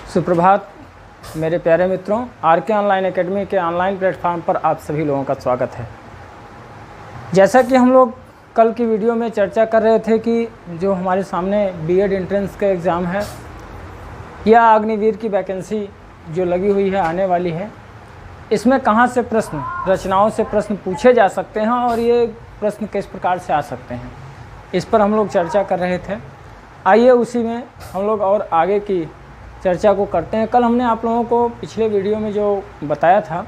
सुप्रभात मेरे प्यारे मित्रों, आरके ऑनलाइन एकेडमी के ऑनलाइन प्लेटफॉर्म पर आप सभी लोगों का स्वागत है। जैसा कि हम लोग कल की वीडियो में चर्चा कर रहे थे कि जो हमारे सामने बीएड एंट्रेंस का एग्ज़ाम है या अग्निवीर की वैकेंसी जो लगी हुई है आने वाली है, इसमें कहाँ से प्रश्न रचनाओं से प्रश्न पूछे जा सकते हैं और ये प्रश्न किस प्रकार से आ सकते हैं, इस पर हम लोग चर्चा कर रहे थे। आइए उसी में हम लोग और आगे की चर्चा को करते हैं। कल हमने आप लोगों को पिछले वीडियो में जो बताया था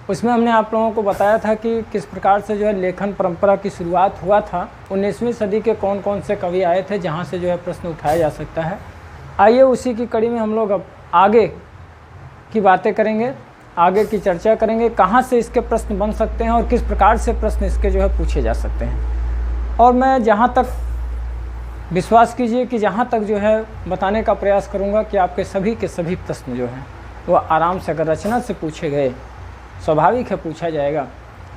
उसमें हमने आप लोगों को बताया था कि किस प्रकार से जो है लेखन परंपरा की शुरुआत हुआ था। 19वीं सदी के कौन कौन से कवि आए थे जहां से जो है प्रश्न उठाया जा सकता है। आइए उसी की कड़ी में हम लोग अब आगे की बातें करेंगे, आगे की चर्चा करेंगे, कहाँ से इसके प्रश्न बन सकते हैं और किस प्रकार से प्रश्न इसके जो है पूछे जा सकते हैं। और मैं जहाँ तक विश्वास कीजिए कि जहाँ तक जो है बताने का प्रयास करूँगा कि आपके सभी के सभी प्रश्न जो हैं वो आराम से, अगर रचना से पूछे गए, स्वाभाविक है पूछा जाएगा,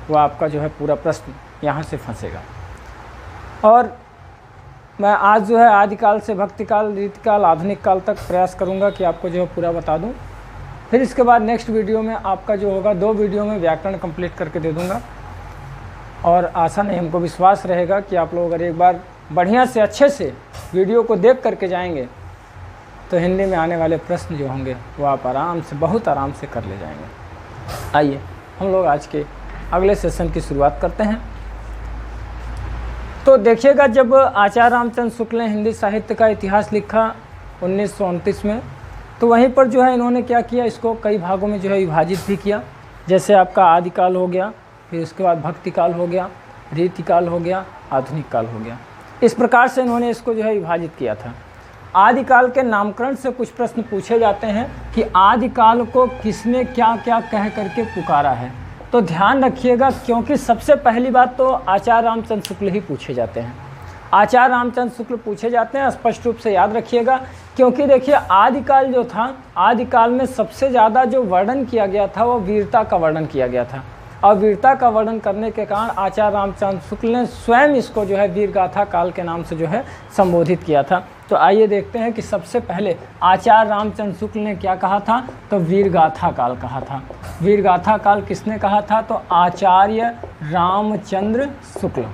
वो आपका जो है पूरा प्रश्न यहाँ से फंसेगा। और मैं आज जो है आदिकाल से भक्तिकाल, रीतिकाल, आधुनिक काल तक प्रयास करूँगा कि आपको जो है पूरा बता दूँ। फिर इसके बाद नेक्स्ट वीडियो में आपका जो होगा 2 वीडियो में व्याकरण कंप्लीट करके दे दूँगा। और आशा नहीं, हमको विश्वास रहेगा कि आप लोग अगर एक बार बढ़िया से अच्छे से वीडियो को देख करके जाएंगे तो हिंदी में आने वाले प्रश्न जो होंगे वो आप आराम से, बहुत आराम से कर ले जाएंगे। आइए हम लोग आज के अगले सेशन की शुरुआत करते हैं। तो देखिएगा, जब आचार्य रामचंद्र शुक्ल ने हिंदी साहित्य का इतिहास लिखा 1929 में, तो वहीं पर जो है इन्होंने क्या किया, इसको कई भागों में जो है विभाजित भी किया। जैसे आपका आदिकाल हो गया, फिर उसके बाद भक्तिकाल हो गया, रीतिकाल हो गया, आधुनिक काल हो गया। इस प्रकार से इन्होंने इसको जो है विभाजित किया था। आदिकाल के नामकरण से कुछ प्रश्न पूछे जाते हैं कि आदिकाल को किसने क्या क्या कह करके पुकारा है। तो ध्यान रखिएगा, क्योंकि सबसे पहली बात तो आचार्य रामचंद्र शुक्ल ही पूछे जाते हैं। आचार्य रामचंद्र शुक्ल पूछे जाते हैं, स्पष्ट रूप से याद रखिएगा। क्योंकि देखिए, आदिकाल जो था, आदिकाल में सबसे ज़्यादा जो वर्णन किया गया था वो वीरता का वर्णन किया गया था। और वीरता का वर्णन करने के कारण आचार्य रामचंद्र शुक्ल ने स्वयं इसको जो है वीरगाथा काल के नाम से जो है संबोधित किया था। तो आइए देखते हैं कि सबसे पहले आचार्य रामचंद्र शुक्ल ने क्या कहा था, तो वीरगाथा काल कहा था। वीरगाथा काल किसने कहा था, तो आचार्य रामचंद्र शुक्ल,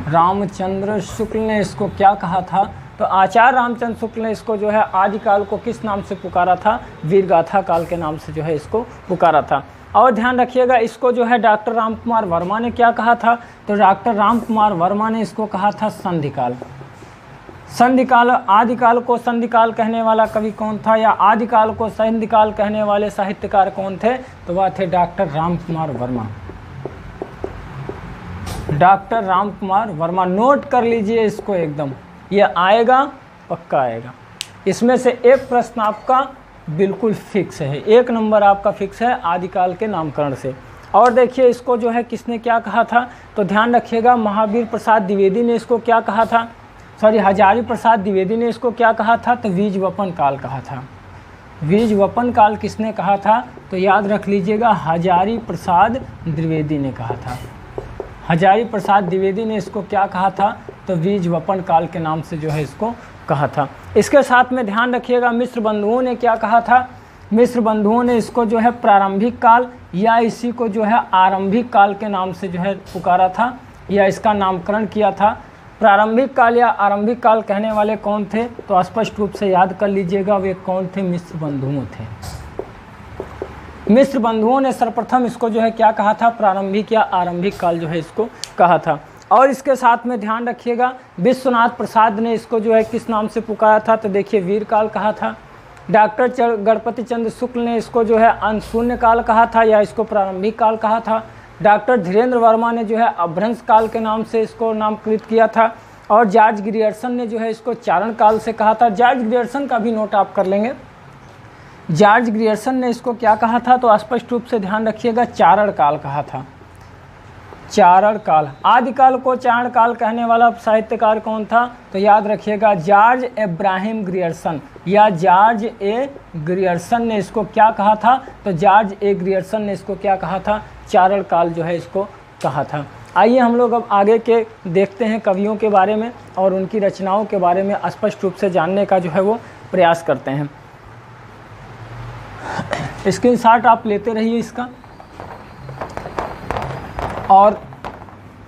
रामचंद्र शुक्ल ने इसको क्या कहा था, तो आचार्य रामचंद्र शुक्ल ने इसको जो है आदिकाल को किस नाम से पुकारा था, वीरगाथा काल के नाम से जो है इसको पुकारा था। और ध्यान रखिएगा, इसको जो है डॉक्टर राम कुमार वर्मा ने क्या कहा था, तो डॉक्टर राम कुमार वर्मा ने इसको कहा था संधिकाल। संधिकाल, आदिकाल को संधिकाल कहने वाला कवि कौन था, या आदिकाल को संधिकाल कहने वाले साहित्यकार कौन थे, तो वह थे doctor Ram Kumar Verma. Doctor Ram Kumar Verma, note कर लीजिए इसको एकदम, ये आएगा, पक्का आएगा। इसमें से एक प्रश्न आपका बिल्कुल फिक्स है, 1 नंबर आपका फिक्स है आदिकाल के नामकरण से। और देखिए इसको जो है किसने क्या कहा था, तो ध्यान रखिएगा, महावीर प्रसाद द्विवेदी ने इसको क्या कहा था, हजारी प्रसाद द्विवेदी ने इसको क्या कहा था, तो बीजवपन काल कहा था। बीजवपन काल किसने कहा था, तो याद रख लीजिएगा, हजारी प्रसाद द्विवेदी ने कहा था। हजारी प्रसाद द्विवेदी ने इसको क्या कहा था, तो बीजवपन काल के नाम से जो है इसको कहा था। इसके साथ में ध्यान रखिएगा, मिश्र बंधुओं ने क्या कहा था, मिश्र बंधुओं ने इसको जो है प्रारंभिक काल या इसी को जो है आरंभिक काल के नाम से जो है पुकारा था, या इसका नामकरण किया था। प्रारंभिक काल या आरंभिक काल कहने वाले कौन थे, तो स्पष्ट रूप से याद कर लीजिएगा, वे कौन थे, मिश्र बंधुओं थे। मिश्र बंधुओं ने सर्वप्रथम इसको जो है क्या कहा था, प्रारंभिक या आरंभिक काल जो है इसको कहा था। और इसके साथ में ध्यान रखिएगा, विश्वनाथ प्रसाद ने इसको जो है किस नाम से पुकारा था, तो देखिए वीरकाल कहा था। डॉक्टर गणपति चंद्र शुक्ल ने इसको जो है अनशून्य काल कहा था, या इसको प्रारंभिक काल कहा था। डॉक्टर धीरेन्द्र वर्मा ने जो है अभ्रंश काल के नाम से इसको नामकृत किया था। और जॉर्ज ग्रियर्सन ने जो है इसको चारण काल से कहा था। जॉर्ज ग्रियर्सन का भी नोट आप कर लेंगे। जॉर्ज ग्रियर्सन ने इसको क्या कहा था, तो स्पष्ट रूप से ध्यान रखिएगा, चारण काल कहा था। चारण काल, आदिकाल को चारण काल कहने वाला साहित्यकार कौन था, तो याद रखिएगा, जॉर्ज इब्राहिम ग्रियर्सन, या जॉर्ज ए ग्रियर्सन ने इसको क्या कहा था, तो जॉर्ज ए ग्रियर्सन ने इसको क्या कहा था, चारण काल जो है इसको कहा था। आइए हम लोग अब आगे के देखते हैं कवियों के बारे में और उनकी रचनाओं के बारे में स्पष्ट रूप से जानने का जो है वो प्रयास करते हैं। स्क्रीनशॉट आप लेते रहिए इसका, और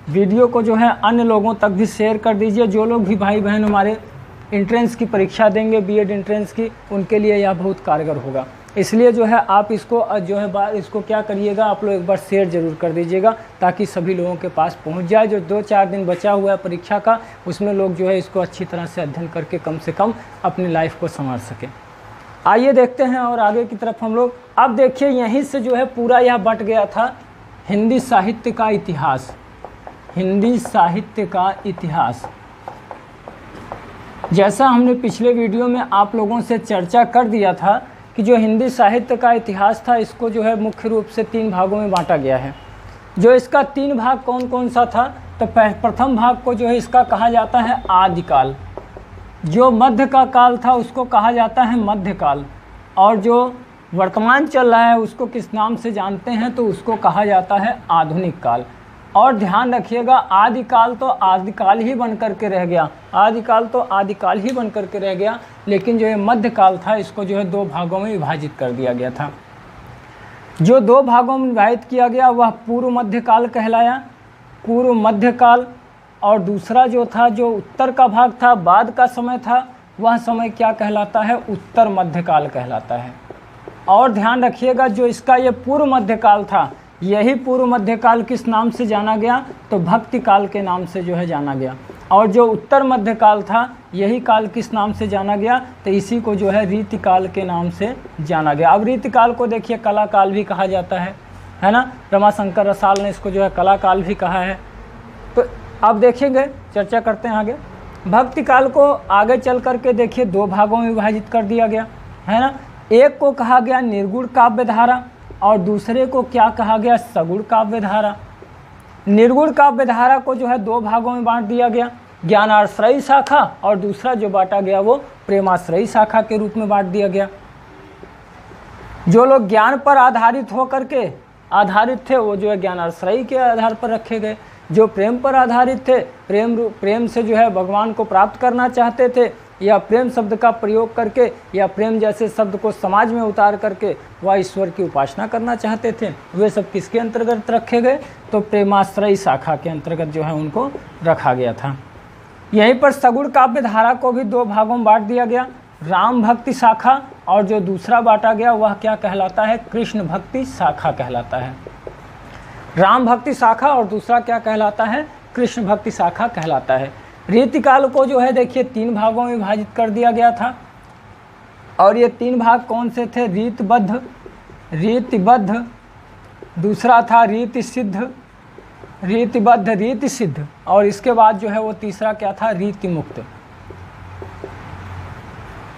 वीडियो को जो है अन्य लोगों तक भी शेयर कर दीजिए। जो लोग भी भाई बहन हमारे एंट्रेंस की परीक्षा देंगे, बीएड एंट्रेंस की, उनके लिए यह बहुत कारगर होगा। इसलिए जो है आप इसको जो है इसको क्या करिएगा, आप लोग एक बार शेयर ज़रूर कर दीजिएगा, ताकि सभी लोगों के पास पहुंच जाए। जो 2-4 दिन बचा हुआ है परीक्षा का, उसमें लोग जो है इसको अच्छी तरह से अध्ययन करके कम से कम अपनी लाइफ को संवार सकें। आइए देखते हैं और आगे की तरफ हम लोग। अब देखिए, यहीं से जो है पूरा यह बट गया था हिंदी साहित्य का इतिहास। हिंदी साहित्य का इतिहास, जैसा हमने पिछले वीडियो में आप लोगों से चर्चा कर दिया था कि जो हिंदी साहित्य का इतिहास था, इसको जो है मुख्य रूप से 3 भागों में बांटा गया है। जो इसका 3 भाग कौन कौन सा था, तो प्रथम भाग को जो है इसका कहा जाता है आदिकाल। जो मध्य का काल था उसको कहा जाता है मध्यकाल, और जो वर्तमान चल रहा है उसको किस नाम से जानते हैं, तो उसको कहा जाता है आधुनिक काल। और ध्यान रखिएगा, आदिकाल तो आदिकाल ही बन करके रह गया, आदिकाल तो आदिकाल ही बन करके रह गया, लेकिन जो ये मध्यकाल था इसको जो है 2 भागों में विभाजित कर दिया गया था। जो 2 भागों में विभाजित किया गया वह पूर्व मध्यकाल कहलाया, पूर्व मध्यकाल, और दूसरा जो था, जो उत्तर का भाग था, बाद का समय था, वह समय क्या कहलाता है, उत्तर मध्यकाल कहलाता है। और ध्यान रखिएगा, जो इसका ये पूर्व मध्यकाल था, यही पूर्व मध्यकाल किस नाम से जाना गया, तो भक्ति काल के नाम से जो है जाना गया। और जो उत्तर मध्यकाल था, यही काल किस नाम से जाना गया, तो इसी को जो है रीतिकाल के नाम से जाना गया। अब रीतिकाल को देखिए कला काल भी कहा जाता है ना, रमाशंकर रसाल ने इसको जो है कला काल भी कहा है। तो अब देखेंगे, चर्चा करते हैं आगे। भक्ति काल को आगे चल करके देखिए 2 भागों में विभाजित कर दिया गया है ना। एक को कहा गया निर्गुण काव्य धारा, और दूसरे को क्या कहा गया, सगुण काव्य धारा। निर्गुण काव्य धारा को जो है 2 भागों में बांट दिया गया, ज्ञानाश्रयी शाखा, और दूसरा जो बांटा गया वो प्रेमाश्रयी शाखा के रूप में बांट दिया गया। जो लोग ज्ञान पर आधारित होकर के आधारित थे वो जो है ज्ञानाश्रयी के आधार पर रखे गए। जो प्रेम पर आधारित थे, प्रेम से जो है भगवान को प्राप्त करना चाहते थे, या प्रेम शब्द का प्रयोग करके या प्रेम जैसे शब्द को समाज में उतार करके वह ईश्वर की उपासना करना चाहते थे, वे सब किसके अंतर्गत रखे गए, तो प्रेमाश्रयी शाखा के अंतर्गत जो है उनको रखा गया था। यहीं पर सगुण काव्य धारा को भी 2 भागों में बांट दिया गया, राम भक्ति शाखा, और जो दूसरा बांटा गया वह क्या कहलाता है, कृष्ण भक्ति शाखा कहलाता है। राम भक्ति शाखा और दूसरा क्या कहलाता है, कृष्ण भक्ति शाखा कहलाता है। रीतिकाल को जो है देखिए 3 भागों में विभाजित कर दिया गया था, और ये 3 भाग कौन से थे, रीतिबद्ध, दूसरा था रीति सिद्ध, रीतिबद्ध रीति सिद्ध, और इसके बाद जो है वो तीसरा क्या था, रीति मुक्त।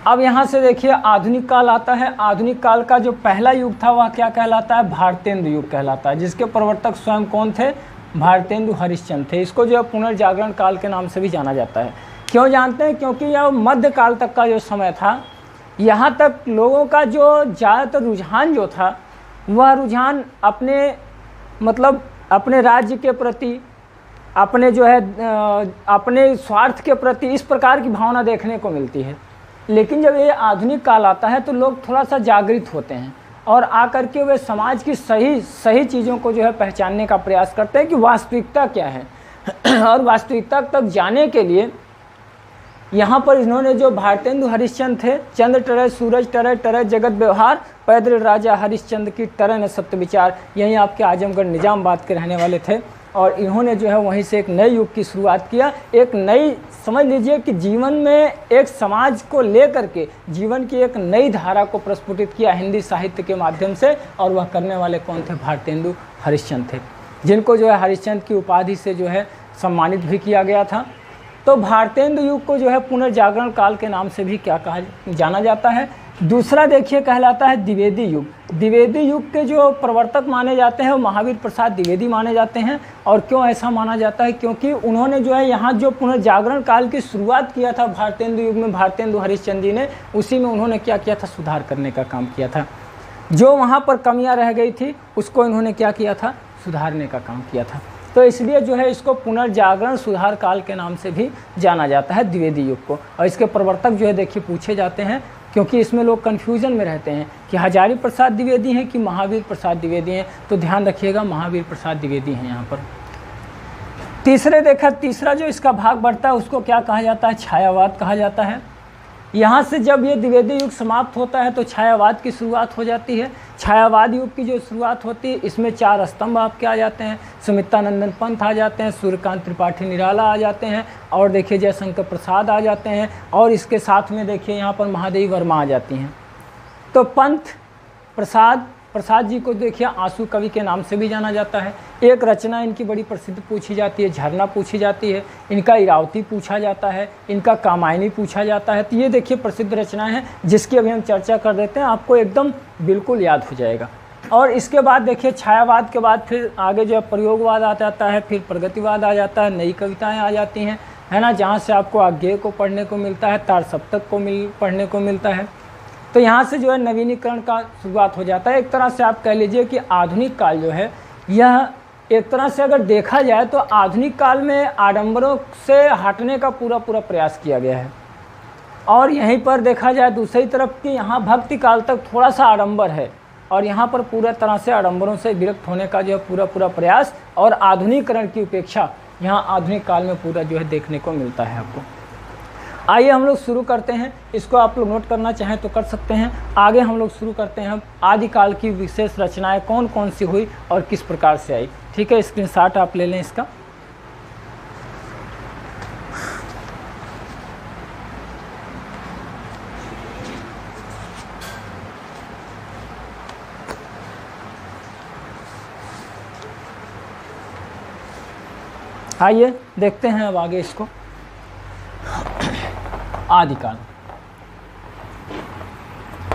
अब यहाँ से देखिए आधुनिक काल आता है। आधुनिक काल का जो पहला युग था वह क्या कहलाता है, भारतेंदु युग कहलाता है, जिसके प्रवर्तक स्वयं कौन थे, भारतेंदु हरिश्चंद्र थे। इसको जो है पुनर्जागरण काल के नाम से भी जाना जाता है। क्यों जानते हैं, क्योंकि यह मध्यकाल तक का जो समय था, यहाँ तक लोगों का जो ज़्यादातर रुझान जो था, वह रुझान अपने राज्य के प्रति, अपने जो है अपने स्वार्थ के प्रति इस प्रकार की भावना देखने को मिलती है। लेकिन जब ये आधुनिक काल आता है तो लोग थोड़ा सा जागृत होते हैं, और आकर के वे समाज की सही चीज़ों को जो है पहचानने का प्रयास करते हैं कि वास्तविकता क्या है। और वास्तविकता तक जाने के लिए यहाँ पर इन्होंने जो भारतेंदु हरिश्चंद्र थे, चंद्र टरे सूरज टरे टरे जगत व्यवहार, पैदल राजा हरिश्चंद्र की टरे न सत्य विचार, यहीं आपके आजमगढ़ निजामाबाद के रहने वाले थे। और इन्होंने जो है वहीं से एक नए युग की शुरुआत किया, एक नई, समझ लीजिए कि जीवन में एक समाज को लेकर के जीवन की एक नई धारा को प्रस्फुटित किया हिंदी साहित्य के माध्यम से। और वह करने वाले कौन थे, भारतेंदु हरिश्चंद्र थे, जिनको जो है हरिश्चंद्र की उपाधि से जो है सम्मानित भी किया गया था। तो भारतेंदु युग को जो है पुनर्जागरण काल के नाम से भी क्या कहा जाना जाता है। दूसरा देखिए कहलाता है द्विवेदी युग। द्विवेदी युग के जो प्रवर्तक माने जाते हैं वो महावीर प्रसाद द्विवेदी माने जाते हैं। और क्यों ऐसा माना जाता है, क्योंकि उन्होंने जो है यहाँ जो पुनर्जागरण काल की शुरुआत किया था भारतेंदु युग में, भारतेंदु हरिश्चंद्र जी ने, उसी में उन्होंने क्या किया था, सुधार करने का काम किया था। जो वहाँ पर कमियाँ रह गई थी उसको इन्होंने क्या किया था, सुधारने का काम किया था। तो इसलिए जो है इसको पुनर्जागरण सुधार काल के नाम से भी जाना जाता है द्विवेदी युग को। और इसके प्रवर्तक जो है देखिए पूछे जाते हैं क्योंकि इसमें लोग कन्फ्यूज़न में रहते हैं कि हजारी प्रसाद द्विवेदी हैं कि महावीर प्रसाद द्विवेदी हैं। तो ध्यान रखिएगा, महावीर प्रसाद द्विवेदी हैं यहाँ पर। तीसरा जो इसका भाग बढ़ता है उसको क्या कहा जाता है? छायावाद कहा जाता है। यहाँ से जब ये द्विवेदी युग समाप्त होता है तो छायावाद की शुरुआत हो जाती है। छायावाद युग की जो शुरुआत होती है इसमें 4 स्तंभ आपके आ जाते हैं। सुमित्रानंदन पंत आ जाते हैं, सूर्यकांत त्रिपाठी निराला आ जाते हैं, और देखिए जयशंकर प्रसाद आ जाते हैं, और इसके साथ में देखिए यहाँ पर महादेवी वर्मा आ जाती हैं। तो पंत प्रसाद जी को देखिए आंसू कवि के नाम से भी जाना जाता है। एक रचना इनकी बड़ी प्रसिद्ध पूछी जाती है, झरना पूछी जाती है, इनका इरावती पूछा जाता है, इनका कामायनी पूछा जाता है। तो ये देखिए प्रसिद्ध रचनाएं हैं जिसकी अभी हम चर्चा कर देते हैं, आपको एकदम बिल्कुल याद हो जाएगा। और इसके बाद देखिए छायावाद के बाद फिर आगे जो है प्रयोगवाद आ जाता है, फिर प्रगतिवाद आ जाता है, नई कविताएँ आ जाती हैं, है ना, जहाँ से आपको आज्ञेय को पढ़ने को मिलता है, तार सप्तक को पढ़ने को मिलता है। तो यहाँ से जो है नवीनीकरण का शुरुआत हो जाता है। एक तरह से आप कह लीजिए कि आधुनिक काल जो है यह एक तरह से अगर देखा जाए तो आधुनिक काल में आडंबरों से हटने का पूरा प्रयास किया गया है। और यहीं पर देखा जाए दूसरी तरफ कि यहाँ भक्ति काल तक थोड़ा सा आडंबर है, और यहाँ पर पूरा तरह से आडंबरों से विरक्त होने का जो है पूरा प्रयास और आधुनिकीकरण की उपेक्षा यहाँ आधुनिक काल में पूरा जो है देखने को मिलता है आपको। आइए हम लोग शुरू करते हैं। इसको आप लोग नोट करना चाहें तो कर सकते हैं। आगे हम लोग शुरू करते हैं। आदिकाल की विशेष रचनाएं कौन कौन सी हुई और किस प्रकार से आई। ठीक है, स्क्रीनशॉट आप ले लें इसका। आइए देखते हैं अब आगे इसको। आदिकाल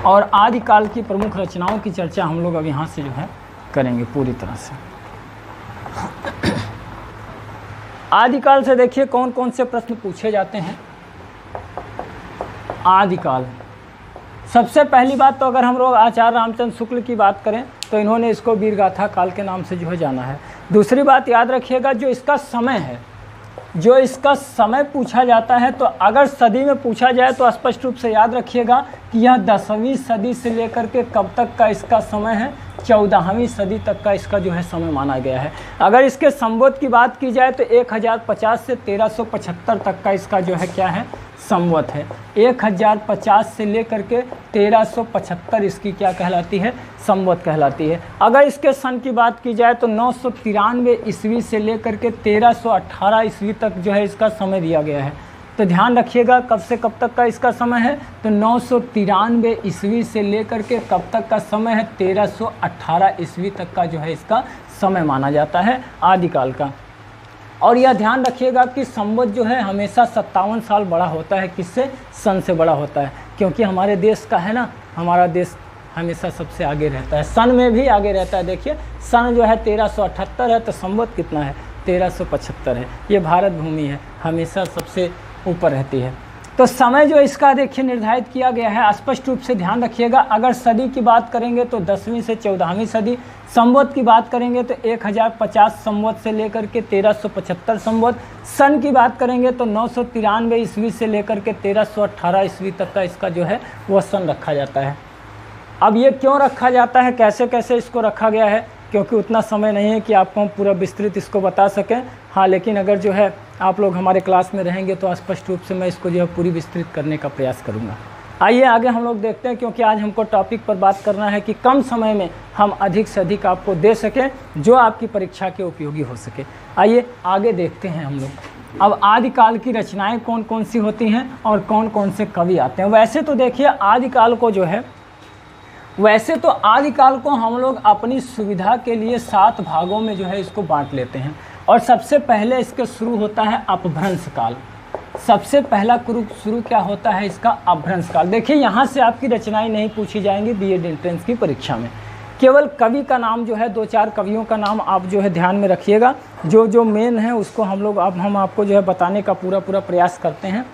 और आदिकाल की प्रमुख रचनाओं की चर्चा हम लोग अब यहाँ से जो है करेंगे पूरी तरह से। आदिकाल से देखिए कौन कौन से प्रश्न पूछे जाते हैं। आदिकाल, सबसे पहली बात तो अगर हम लोग आचार्य रामचंद्र शुक्ल की बात करें तो इन्होंने इसको वीरगाथा काल के नाम से जो है जाना है। दूसरी बात याद रखिएगा, जो इसका समय पूछा जाता है, तो अगर सदी में पूछा जाए तो स्पष्ट रूप से याद रखिएगा कि यह 10वीं सदी से लेकर के कब तक का इसका समय है, 14वीं सदी तक का इसका जो है समय माना गया है। अगर इसके संवत की बात की जाए तो 1050 से 1375 तक का इसका जो है क्या है, संवत है। 1050 से लेकर के 1375 इसकी क्या कहलाती है, संवत कहलाती है। अगर इसके सन की बात की जाए तो 993 ईस्वी से लेकर के 1318 ईस्वी तक जो है इसका समय दिया गया है। तो ध्यान रखिएगा कब से कब तक का इसका समय है, तो 993 ईस्वी से लेकर के कब तक का समय है, 1318 ईस्वी तक का जो है इसका समय माना जाता है आदिकाल का। और यह ध्यान रखिएगा कि संवत जो है हमेशा 57 साल बड़ा होता है, किससे, सन से बड़ा होता है, क्योंकि हमारे देश का है ना, हमारा देश हमेशा सबसे आगे रहता है, सन में भी आगे रहता है। देखिए सन जो है 1378 है, तो संवत कितना है, 1375 है। ये भारत भूमि है, हमेशा सबसे ऊपर रहती है। तो समय जो इसका देखिए निर्धारित किया गया है, स्पष्ट रूप से ध्यान रखिएगा। अगर सदी की बात करेंगे तो 10वीं से 14वीं सदी, संवत की बात करेंगे तो 1050 संवत से लेकर के 1375 संवत, सन की बात करेंगे तो 993 ईस्वी से लेकर के 1318 ईस्वी तक का इसका जो है वह सन रखा जाता है। अब ये क्यों रखा जाता है, कैसे कैसे इसको रखा गया है, क्योंकि उतना समय नहीं है कि आपको हम पूरा विस्तृत इसको बता सकें। हाँ, लेकिन अगर जो है आप लोग हमारे क्लास में रहेंगे तो स्पष्ट रूप से मैं इसको जो है पूरी विस्तृत करने का प्रयास करूँगा। आइए आगे हम लोग देखते हैं, क्योंकि आज हमको टॉपिक पर बात करना है कि कम समय में हम अधिक से अधिक आपको दे सकें जो आपकी परीक्षा के उपयोगी हो सके। आइए आगे देखते हैं हम लोग। अब आदिकाल की रचनाएँ कौन कौन सी होती हैं और कौन कौन से कवि आते हैं। वैसे तो देखिए आदिकाल को हम लोग अपनी सुविधा के लिए 7 भागों में जो है इसको बांट लेते हैं। और सबसे पहले इसके शुरू होता है अपभ्रंश काल। सबसे पहला शुरू क्या होता है इसका, अपभ्रंश काल। देखिए यहाँ से आपकी रचनाएं नहीं पूछी जाएंगी बीएड एंट्रेंस की परीक्षा में, केवल कवि का नाम जो है 2-4 कवियों का नाम आप जो है ध्यान में रखिएगा। जो मेन है उसको हम आपको जो है बताने का पूरा प्रयास करते हैं।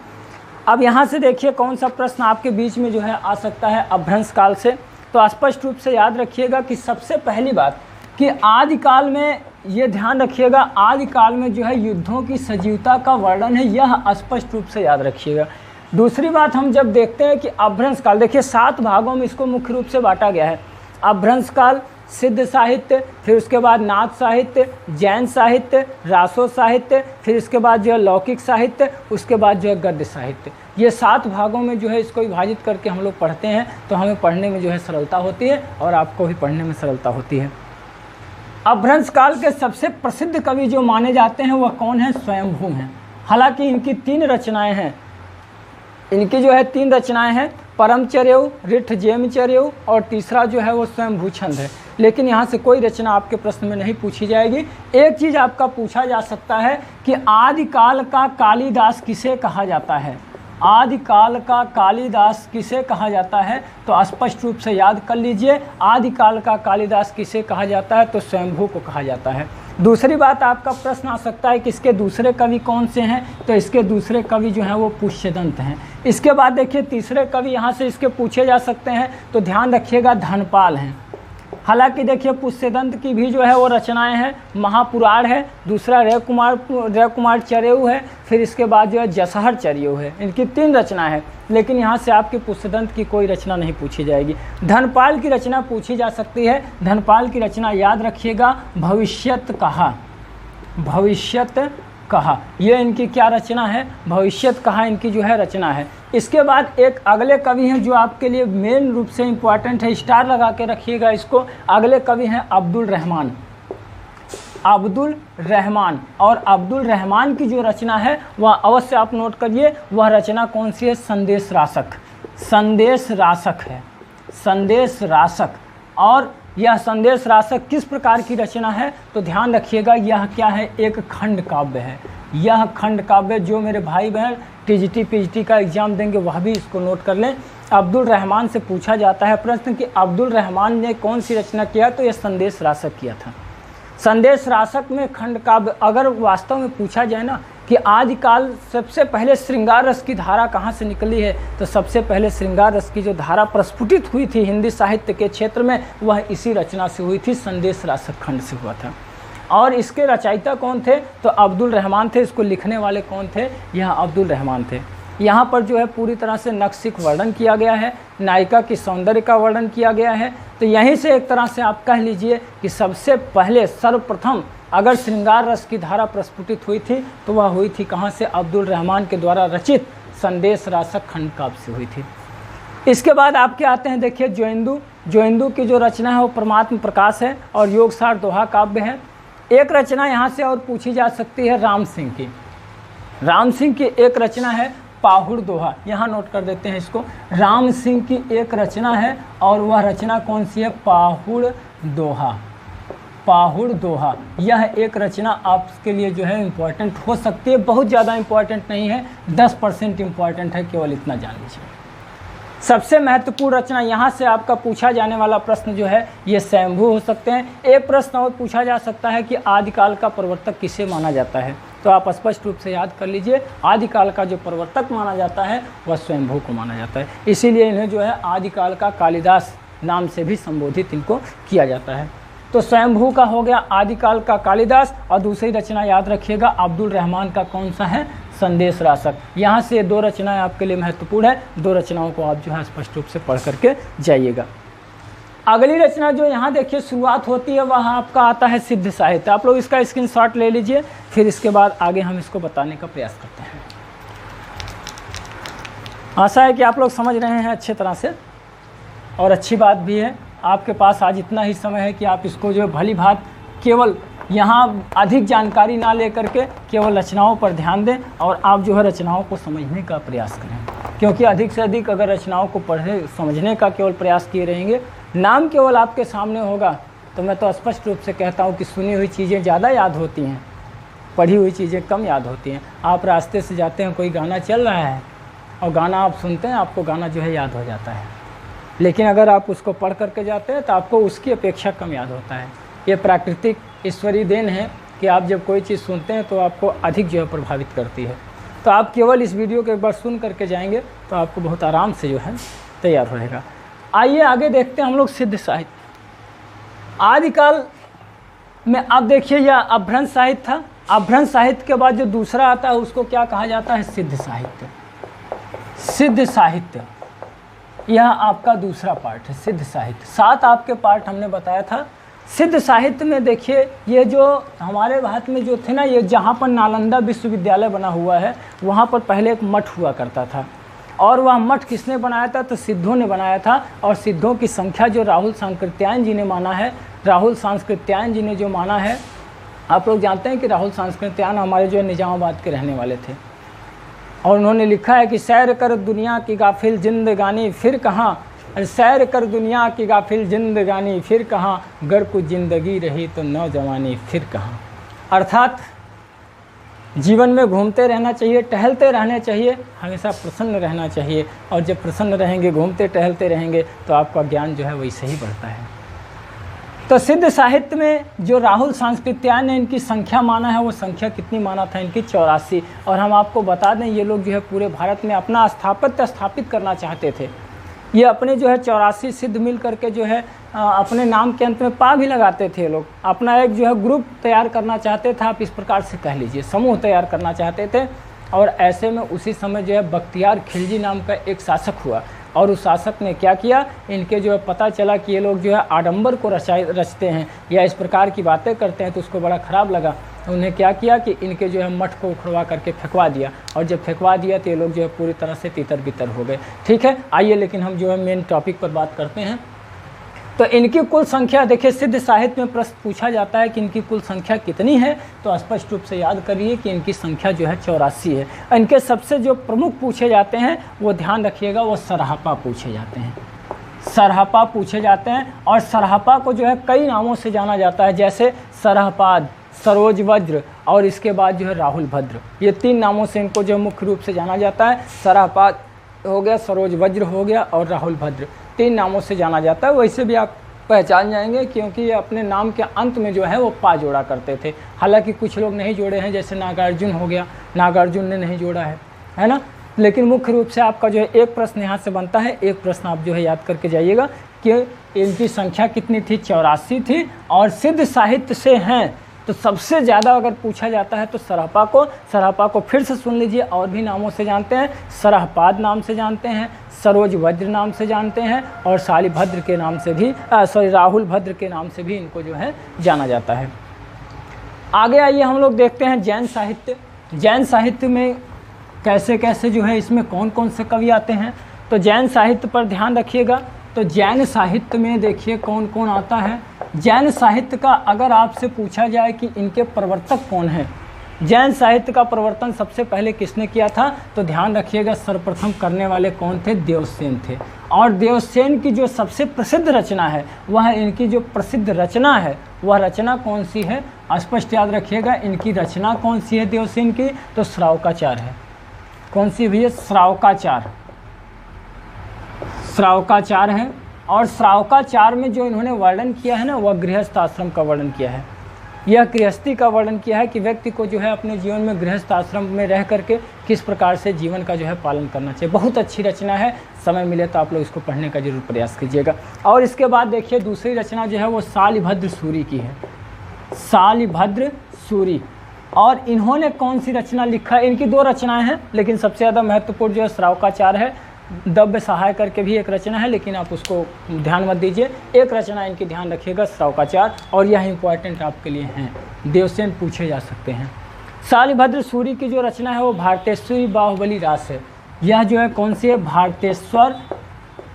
अब यहाँ से देखिए कौन सा प्रश्न आपके बीच में जो है आ सकता है अपभ्रंश काल से। तो स्पष्ट रूप से याद रखिएगा कि सबसे पहली बात कि आदिकाल में ये ध्यान रखिएगा, आदिकाल में जो है युद्धों की सजीवता का वर्णन है, यह स्पष्ट रूप से याद रखिएगा। दूसरी बात हम जब देखते हैं कि अपभ्रंश काल, देखिए 7 भागों में इसको मुख्य रूप से बांटा गया है। अपभ्रंश काल, सिद्ध साहित्य, फिर उसके बाद नाथ साहित्य, जैन साहित्य, रासो साहित्य, फिर इसके बाद जो है लौकिक साहित्य, उसके बाद जो है गद्य साहित्य। ये 7 भागों में जो है इसको विभाजित करके हम लोग पढ़ते हैं, तो हमें पढ़ने में जो है सरलता होती है और आपको भी पढ़ने में सरलता होती है। अपभ्रंश काल के सबसे प्रसिद्ध कवि जो माने जाते हैं वह कौन है? स्वयंभू हैं। हालांकि इनकी 3 रचनाएं हैं, इनकी जो है 3 रचनाएं हैं, परमचर्यौ, रिठ जेमचर्यौ और तीसरा जो है वो स्वयंभू छंद है। लेकिन यहाँ से कोई रचना आपके प्रश्न में नहीं पूछी जाएगी। एक चीज़ आपका पूछा जा सकता है कि आदिकाल का कालिदास किसे कहा जाता है? आदिकाल का कालिदास किसे कहा जाता है? तो स्पष्ट रूप से याद कर लीजिए, आदिकाल का कालिदास किसे कहा जाता है? तो स्वयंभू को कहा जाता है। दूसरी बात आपका प्रश्न आ सकता है कि इसके दूसरे कवि कौन से हैं? तो इसके दूसरे कवि जो हैं वो पुष्यदंत हैं। इसके बाद देखिए तीसरे कवि यहाँ से इसके पूछे जा सकते हैं, तो ध्यान रखिएगा धनपाल हैं। हालांकि देखिए पुष्यदंत की भी जो है वो रचनाएं हैं, महापुराण है, दूसरा रयकुमार चर्यौ है, फिर इसके बाद जो है जसहर चर्यौ है। इनकी 3 रचनाएं हैं, लेकिन यहाँ से आपकी पुष्यदंत की कोई रचना नहीं पूछी जाएगी। धनपाल की रचना पूछी जा सकती है। धनपाल की रचना याद रखिएगा, भविष्यत कहा, भविष्यत कहा, ये इनकी क्या रचना है? भविष्यत कहा इनकी जो है रचना है। इसके बाद एक अगले कवि हैं जो आपके लिए मेन रूप से इम्पॉर्टेंट है, स्टार लगा के रखिएगा इसको। अगले कवि हैं अब्दुल रहमान, अब्दुल रहमान। और अब्दुल रहमान की जो रचना है वह अवश्य आप नोट करिए, वह रचना कौन सी है? संदेश रासक, संदेश रासक है, संदेश रासक। और यह संदेश रासक किस प्रकार की रचना है? तो ध्यान रखिएगा, यह क्या है? एक खंड काव्य है। यह खंड काव्य, जो मेरे भाई बहन टीजीटी पीजीटी का एग्जाम देंगे वह भी इसको नोट कर लें। अब्दुल रहमान से पूछा जाता है प्रश्न कि अब्दुल रहमान ने कौन सी रचना किया? तो यह संदेश रासक किया था। संदेश रासक में खंड काव्य, अगर वास्तव में पूछा जाए ना कि आदिकाल सबसे पहले श्रृंगार रस की धारा कहाँ से निकली है, तो सबसे पहले श्रृंगार रस की जो धारा प्रस्फुटित हुई थी हिंदी साहित्य के क्षेत्र में, वह इसी रचना से हुई थी, संदेश रासक खंड से हुआ था। और इसके रचयिता कौन थे? तो अब्दुल रहमान थे। इसको लिखने वाले कौन थे? यह अब्दुल रहमान थे। यहाँ पर जो है पूरी तरह से नक्शिक वर्णन किया गया है, नायिका की सौंदर्य का वर्णन किया गया है। तो यहीं से एक तरह से आप कह लीजिए कि सबसे पहले सर्वप्रथम अगर श्रृंगार रस की धारा प्रस्फुटित हुई थी तो वह हुई थी कहाँ से? अब्दुल रहमान के द्वारा रचित संदेश रासक खंड काव्य से हुई थी। इसके बाद आपके आते हैं देखिए जोइंदू। जोइंदू की जो रचना है वो परमात्म प्रकाश है और योगसार दोहा काव्य है। एक रचना यहाँ से और पूछी जा सकती है राम सिंह की। राम सिंह की एक रचना है पाहुड़ दोहा, यहाँ नोट कर देते हैं इसको। राम सिंह की एक रचना है और वह रचना कौन सी है? पाहुड़ दोहा, पाहुड़ दोहा। यह एक रचना आपके लिए जो है इम्पॉर्टेंट हो सकती है, बहुत ज़्यादा इम्पॉर्टेंट नहीं है, 10% इम्पॉर्टेंट है, केवल इतना जान लीजिए। सबसे महत्वपूर्ण रचना यहाँ से आपका पूछा जाने वाला प्रश्न जो है ये स्वयंभू हो सकते हैं। एक प्रश्न और पूछा जा सकता है कि आदिकाल का प्रवर्तक किसे माना जाता है? तो आप स्पष्ट रूप से याद कर लीजिए, आदिकाल का जो प्रवर्तक माना जाता है वह स्वयंभू को माना जाता है। इसीलिए इन्हें जो है आदिकाल का कालिदास नाम से भी संबोधित इनको किया जाता है। तो स्वयंभू का हो गया आदिकाल का कालिदास, और दूसरी रचना याद रखिएगा अब्दुल रहमान का कौन सा है? संदेश रासक। यहाँ से 2 रचनाएं आपके लिए महत्वपूर्ण है, 2 रचनाओं को आप जो है स्पष्ट रूप से पढ़ करके जाइएगा। अगली रचना जो यहाँ देखिए शुरुआत होती है वह आपका आता है सिद्ध साहित्य। आप लोग इसका स्क्रीनशॉट ले लीजिए, फिर इसके बाद आगे हम इसको बताने का प्रयास करते हैं। आशा है कि आप लोग समझ रहे हैं अच्छे तरह से, और अच्छी बात भी है आपके पास आज इतना ही समय है कि आप इसको जो भली भांति केवल यहाँ अधिक जानकारी ना लेकर के केवल रचनाओं पर ध्यान दें और आप जो है रचनाओं को समझने का प्रयास करें, क्योंकि अधिक से अधिक अगर रचनाओं को पढ़े समझने का केवल प्रयास किए रहेंगे, नाम केवल आपके सामने होगा, तो मैं तो स्पष्ट रूप से कहता हूँ कि सुनी हुई चीज़ें ज़्यादा याद होती हैं, पढ़ी हुई चीज़ें कम याद होती हैं। आप रास्ते से जाते हैं, कोई गाना चल रहा है और गाना आप सुनते हैं, आपको गाना जो है याद हो जाता है, लेकिन अगर आप उसको पढ़ करके जाते हैं तो आपको उसकी अपेक्षा कम याद होता है। ये प्राकृतिक ईश्वरीय देन है कि आप जब कोई चीज़ सुनते हैं तो आपको अधिक जो है प्रभावित करती है। तो आप केवल इस वीडियो को एक बार सुन करके जाएंगे तो आपको बहुत आराम से जो है तैयार रहेगा। आइए आगे देखते हैं हम लोग सिद्ध साहित्य। आदिकाल में अब देखिए यह अपभ्रंश साहित्य था। अपभ्रंश साहित्य के बाद जो दूसरा आता है उसको क्या कहा जाता है? सिद्ध साहित्य। सिद्ध साहित्य, यह आपका दूसरा पार्ट है सिद्ध साहित्य। 7 आपके पार्ट हमने बताया था। सिद्ध साहित्य में देखिए ये जो हमारे भारत में जो थे ना, ये जहाँ पर नालंदा विश्वविद्यालय बना हुआ है वहाँ पर पहले एक मठ हुआ करता था, और वह मठ किसने बनाया था? तो सिद्धों ने बनाया था। और सिद्धों की संख्या जो राहुल सांकृत्यायन जी ने माना है, राहुल सांकृत्यायन जी ने जो माना है, आप लोग जानते हैं कि राहुल सांकृत्यायन हमारे जो निजामाबाद के रहने वाले थे, और उन्होंने लिखा है कि सैर कर दुनिया की गाफिल जिंदगानी फिर कहाँ, सैर कर दुनिया की गाफिल जिंदगानी फिर कहाँ, गर कुछ ज़िंदगी रही तो नौजवानी फिर कहाँ। अर्थात जीवन में घूमते रहना चाहिए, टहलते रहना चाहिए, हमेशा प्रसन्न रहना चाहिए, और जब प्रसन्न रहेंगे, घूमते टहलते रहेंगे, तो आपका ज्ञान जो है वैसे ही बढ़ता है। तो सिद्ध साहित्य में जो राहुल सांकृत्यायन ने इनकी संख्या माना है, वो संख्या कितनी माना था इनकी? 84। और हम आपको बता दें, ये लोग जो है पूरे भारत में अपना स्थापित करना चाहते थे। ये अपने जो है 84 सिद्ध मिल करके जो है अपने नाम के अंत में पा भी लगाते थे। लोग अपना एक जो है ग्रुप तैयार करना चाहते थे, आप इस प्रकार से कह लीजिए, समूह तैयार करना चाहते थे। और ऐसे में उसी समय जो है बख्तियार खिलजी नाम का एक शासक हुआ, और उस शासक ने क्या किया, इनके जो है पता चला कि ये लोग जो है आडंबर को रचते हैं या इस प्रकार की बातें करते हैं, तो उसको बड़ा ख़राब लगा। उन्हें क्या किया कि इनके जो है मठ को उखड़वा करके फेंकवा दिया, और जब फेंकवा दिया तो ये लोग जो है पूरी तरह से तितर बितर हो गए। ठीक है, आइए लेकिन हम जो है मेन टॉपिक पर बात करते हैं। तो इनकी कुल संख्या देखिए, सिद्ध साहित्य में प्रश्न पूछा जाता है कि इनकी कुल संख्या कितनी है, तो स्पष्ट रूप से याद करिए कि इनकी संख्या जो है 84 है। इनके सबसे जो प्रमुख पूछे जाते हैं वो ध्यान रखिएगा, वो सरहपा पूछे जाते हैं, सरहपा पूछे जाते हैं। और सरहपा को जो है कई नामों से जाना जाता है, जैसे सरहपाद, सरोज वज्र, और इसके बाद जो है राहुल भद्र। ये 3 नामों से इनको जो मुख्य रूप से जाना जाता है। सरहपाद हो गया, सरोज वज्र हो गया, और राहुल भद्र, 3 नामों से जाना जाता है। वैसे भी आप पहचान जाएंगे, क्योंकि ये अपने नाम के अंत में जो है वो पा जोड़ा करते थे। हालांकि कुछ लोग नहीं जोड़े हैं, जैसे नागार्जुन हो गया, नागार्जुन ने नहीं जोड़ा है ना। लेकिन मुख्य रूप से आपका जो है एक प्रश्न यहाँ से बनता है, एक प्रश्न आप जो है याद करके जाइएगा कि इनकी संख्या कितनी थी? 84 थी। और सिद्ध साहित्य से हैं तो सबसे ज़्यादा अगर पूछा जाता है तो सरहपा को फिर से सुन लीजिए, और भी नामों से जानते हैं। सरहपाद नाम से जानते हैं, सरोज वज्र नाम से जानते हैं, और शालिभद्र के नाम से भी राहुल भद्र के नाम से भी इनको जो है जाना जाता है। आगे आइए हम लोग देखते हैं जैन साहित्य। जैन साहित्य में कैसे कैसे जो है, इसमें कौन कौन से कवि आते हैं, तो जैन साहित्य पर ध्यान रखिएगा। तो जैन साहित्य में देखिए कौन कौन आता है। जैन साहित्य का अगर आपसे पूछा जाए कि इनके प्रवर्तक कौन हैं, जैन साहित्य का प्रवर्तन सबसे पहले किसने किया था, तो ध्यान रखिएगा सर्वप्रथम करने वाले कौन थे? देवसेन थे। और देवसेन की जो सबसे प्रसिद्ध रचना है, वह इनकी जो प्रसिद्ध रचना है, वह रचना कौन सी है? स्पष्ट याद रखिएगा, इनकी रचना कौन सी है देवसेन की? तो श्रावकाचार है। कौन सी भैया? श्रावकाचार, श्रावकाचार है। और श्रावकाचार में जो इन्होंने वर्णन किया है ना, वह गृहस्थ आश्रम का वर्णन किया है। यह गृहस्थी का वर्णन किया है कि व्यक्ति को जो है अपने जीवन में गृहस्थ आश्रम में रह करके किस प्रकार से जीवन का जो है पालन करना चाहिए। बहुत अच्छी रचना है, समय मिले तो आप लोग इसको पढ़ने का जरूर प्रयास कीजिएगा। और इसके बाद देखिए दूसरी रचना जो है वो शालिभद्र सूरी की है, शालिभद्र सूरी। और इन्होंने कौन सी रचना लिखा है? इनकी 2 रचनाएँ हैं, लेकिन सबसे ज़्यादा महत्वपूर्ण जो है श्रावकाचार है। दव्य सहाय करके भी एक रचना है, लेकिन आप उसको ध्यान मत दीजिए। एक रचना इनकी ध्यान रखिएगा, श्रावकाचार, और यह इंपॉर्टेंट आपके लिए हैं, देवसेन पूछे जा सकते हैं। शालिभद्र सूरी की जो रचना है वो भारतेश्वरी बाहुबली रास है। यह जो है कौन सी है? भारतेश्वर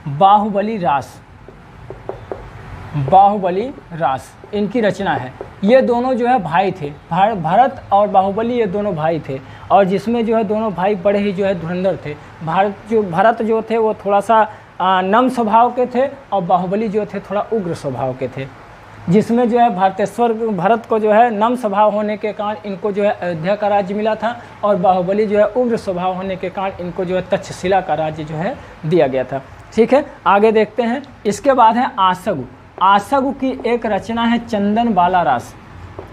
बाहुबली रास, बाहुबली रास इनकी रचना है। ये दोनों जो है भाई थे, भरत और बाहुबली, ये दोनों भाई थे। और जिसमें जो है दोनों भाई बड़े ही जो है धुरंधर थे। भरत जो थे वो थोड़ा सा नम स्वभाव के थे, और बाहुबली जो थे थोड़ा उग्र स्वभाव के थे। जिसमें जो है भरत को जो है नम स्वभाव होने के कारण इनको जो है अयोध्या का राज्य मिला था, और बाहुबली जो है उग्र स्वभाव होने के कारण इनको जो है तक्षशिला का राज्य जो है दिया गया था। ठीक है, आगे देखते हैं। इसके बाद है आसगु। आसगु की एक रचना है चंदन बाला रास,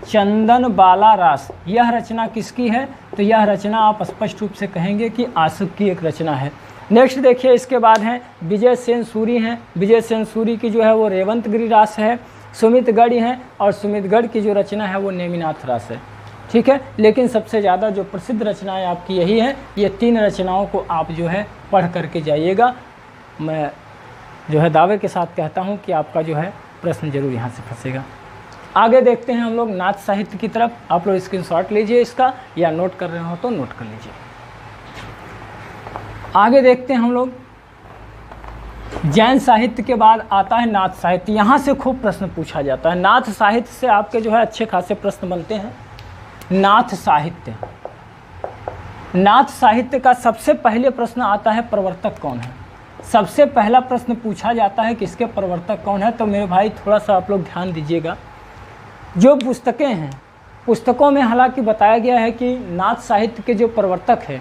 चंदन बाला रास। यह रचना किसकी है? तो यह रचना आप स्पष्ट रूप से कहेंगे कि आसुक की एक रचना है। नेक्स्ट देखिए, इसके बाद हैं विजय सेन सूरी हैं। विजय सेन सूरी की जो है वो रेवंतगिरी रास है। सुमितगढ़ हैं, और सुमितगढ़ की जो रचना है वो नेमिनाथ रास है। ठीक है। लेकिन सबसे ज़्यादा जो प्रसिद्ध रचनाएं आपकी यही है, ये 3 रचनाओं को आप जो है पढ़ करके जाइएगा। मैं जो है दावे के साथ कहता हूँ कि आपका जो है प्रश्न जरूर यहाँ से फंसेगा। आगे देखते हैं हम लोग नाथ साहित्य की तरफ। आप लोग स्क्रीनशॉट लीजिए इसका, या नोट कर रहे हो तो नोट कर लीजिए। आगे देखते हैं हम लोग, जैन साहित्य के बाद आता है नाथ साहित्य। यहाँ से खूब प्रश्न पूछा जाता है। नाथ साहित्य से आपके जो है अच्छे खासे प्रश्न बनते हैं। नाथ साहित्य, नाथ साहित्य का सबसे पहले प्रश्न आता है प्रवर्तक कौन है। सबसे पहला प्रश्न पूछा जाता है किसके प्रवर्तक कौन है। तो मेरे भाई थोड़ा सा आप लोग ध्यान दीजिएगा। जो पुस्तकें हैं, पुस्तकों में हालांकि बताया गया है कि नाथ साहित्य के जो प्रवर्तक है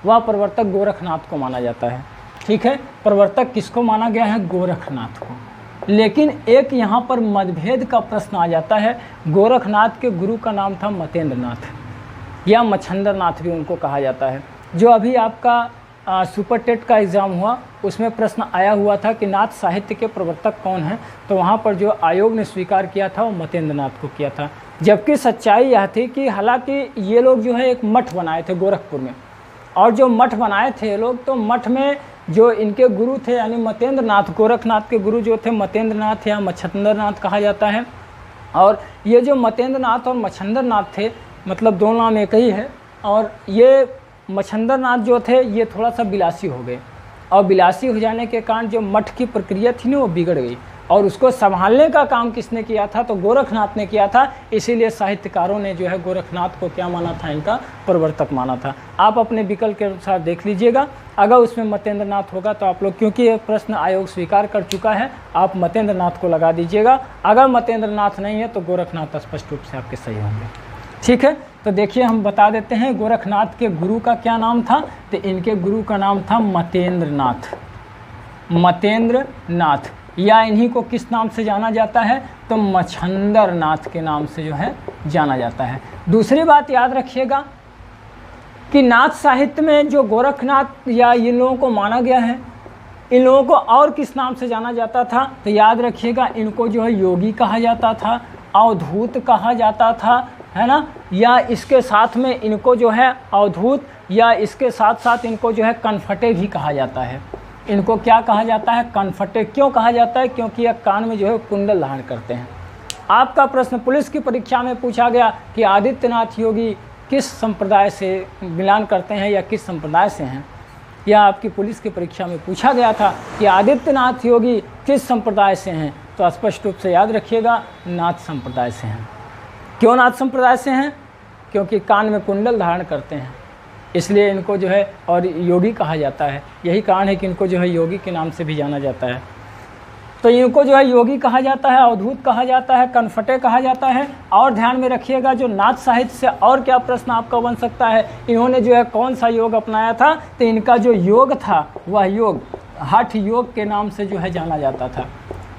वह प्रवर्तक गोरखनाथ को माना जाता है। ठीक है, प्रवर्तक किसको माना गया है? गोरखनाथ को। लेकिन एक यहाँ पर मतभेद का प्रश्न आ जाता है। गोरखनाथ के गुरु का नाम था मतेंद्र नाथ या मच्छंदर नाथ भी उनको कहा जाता है। जो अभी आपका सुपर टेट का एग्ज़ाम हुआ उसमें प्रश्न आया हुआ था कि नाथ साहित्य के प्रवर्तक कौन हैं, तो वहाँ पर जो आयोग ने स्वीकार किया था वो मतेंद्र नाथ को किया था। जबकि सच्चाई यह थी कि हालांकि ये लोग जो है एक मठ बनाए थे गोरखपुर में, और जो मठ बनाए थे ये लोग, तो मठ में जो इनके गुरु थे यानी मतेंद्र नाथ, गोरखनाथ के गुरु जो थे मतेंद्र नाथ या मच्छंदर नाथ कहा जाता है। और ये जो मतेंद्र नाथ और मच्छंदर नाथ थे, मतलब दोनों नाम एक ही है। और ये मच्छंदर नाथ जो थे ये थोड़ा सा बिलासी हो गए, और बिलासी हो जाने के कारण जो मठ की प्रक्रिया थी ना वो बिगड़ गई, और उसको संभालने का काम किसने किया था? तो गोरखनाथ ने किया था। इसीलिए साहित्यकारों ने जो है गोरखनाथ को क्या माना था? इनका प्रवर्तक माना था। आप अपने विकल्प के अनुसार देख लीजिएगा। अगर उसमें मतेंद्र नाथ होगा तो आप लोग, क्योंकि ये प्रश्न आयोग स्वीकार कर चुका है, आप मतेंद्र नाथ को लगा दीजिएगा। अगर मतेंद्र नाथ नहीं है तो गोरखनाथ स्पष्ट रूप से आपके सही होंगे। ठीक है, तो देखिए हम बता देते हैं गोरखनाथ के गुरु का क्या नाम था। तो इनके गुरु का नाम था मतेंद्र नाथ। मतेंद्र नाथ, या इन्हीं को किस नाम से जाना जाता है? तो मच्छंदर नाथ के नाम से जो है जाना जाता है। दूसरी बात याद रखिएगा कि नाथ साहित्य में जो गोरखनाथ या इन लोगों को माना गया है, इन लोगों को और किस नाम से जाना जाता था? तो याद रखिएगा, इनको जो है योगी कहा जाता था, अवधूत कहा जाता था, है ना। या इसके साथ में इनको जो है अवधूत, या इसके साथ साथ इनको जो है कनफटे भी कहा जाता है। इनको क्या कहा जाता है? कनफटे। क्यों कहा जाता है? क्योंकि यह कान में जो है कुंडल धारण करते हैं। आपका प्रश्न पुलिस की परीक्षा में पूछा गया कि आदित्यनाथ योगी किस संप्रदाय से मिलान करते हैं या किस संप्रदाय से हैं। यह आपकी पुलिस की परीक्षा में पूछा गया था कि आदित्यनाथ योगी किस संप्रदाय से हैं। तो स्पष्ट रूप से याद रखिएगा, नाथ संप्रदाय से हैं। क्यों नाथ संप्रदाय से हैं? क्योंकि कान में कुंडल धारण करते हैं, इसलिए इनको जो है और योगी कहा जाता है। यही कारण है कि इनको जो है योगी के नाम से भी जाना जाता है। तो इनको जो है योगी कहा जाता है, अवधूत कहा जाता है, कनफटे कहा जाता है। और ध्यान में रखिएगा, जो नाथ साहित्य से और क्या प्रश्न आपका बन सकता है, इन्होंने जो है कौन सा योग अपनाया था? तो इनका जो योग था वह योग हठ योग के नाम से जो है जाना जाता था।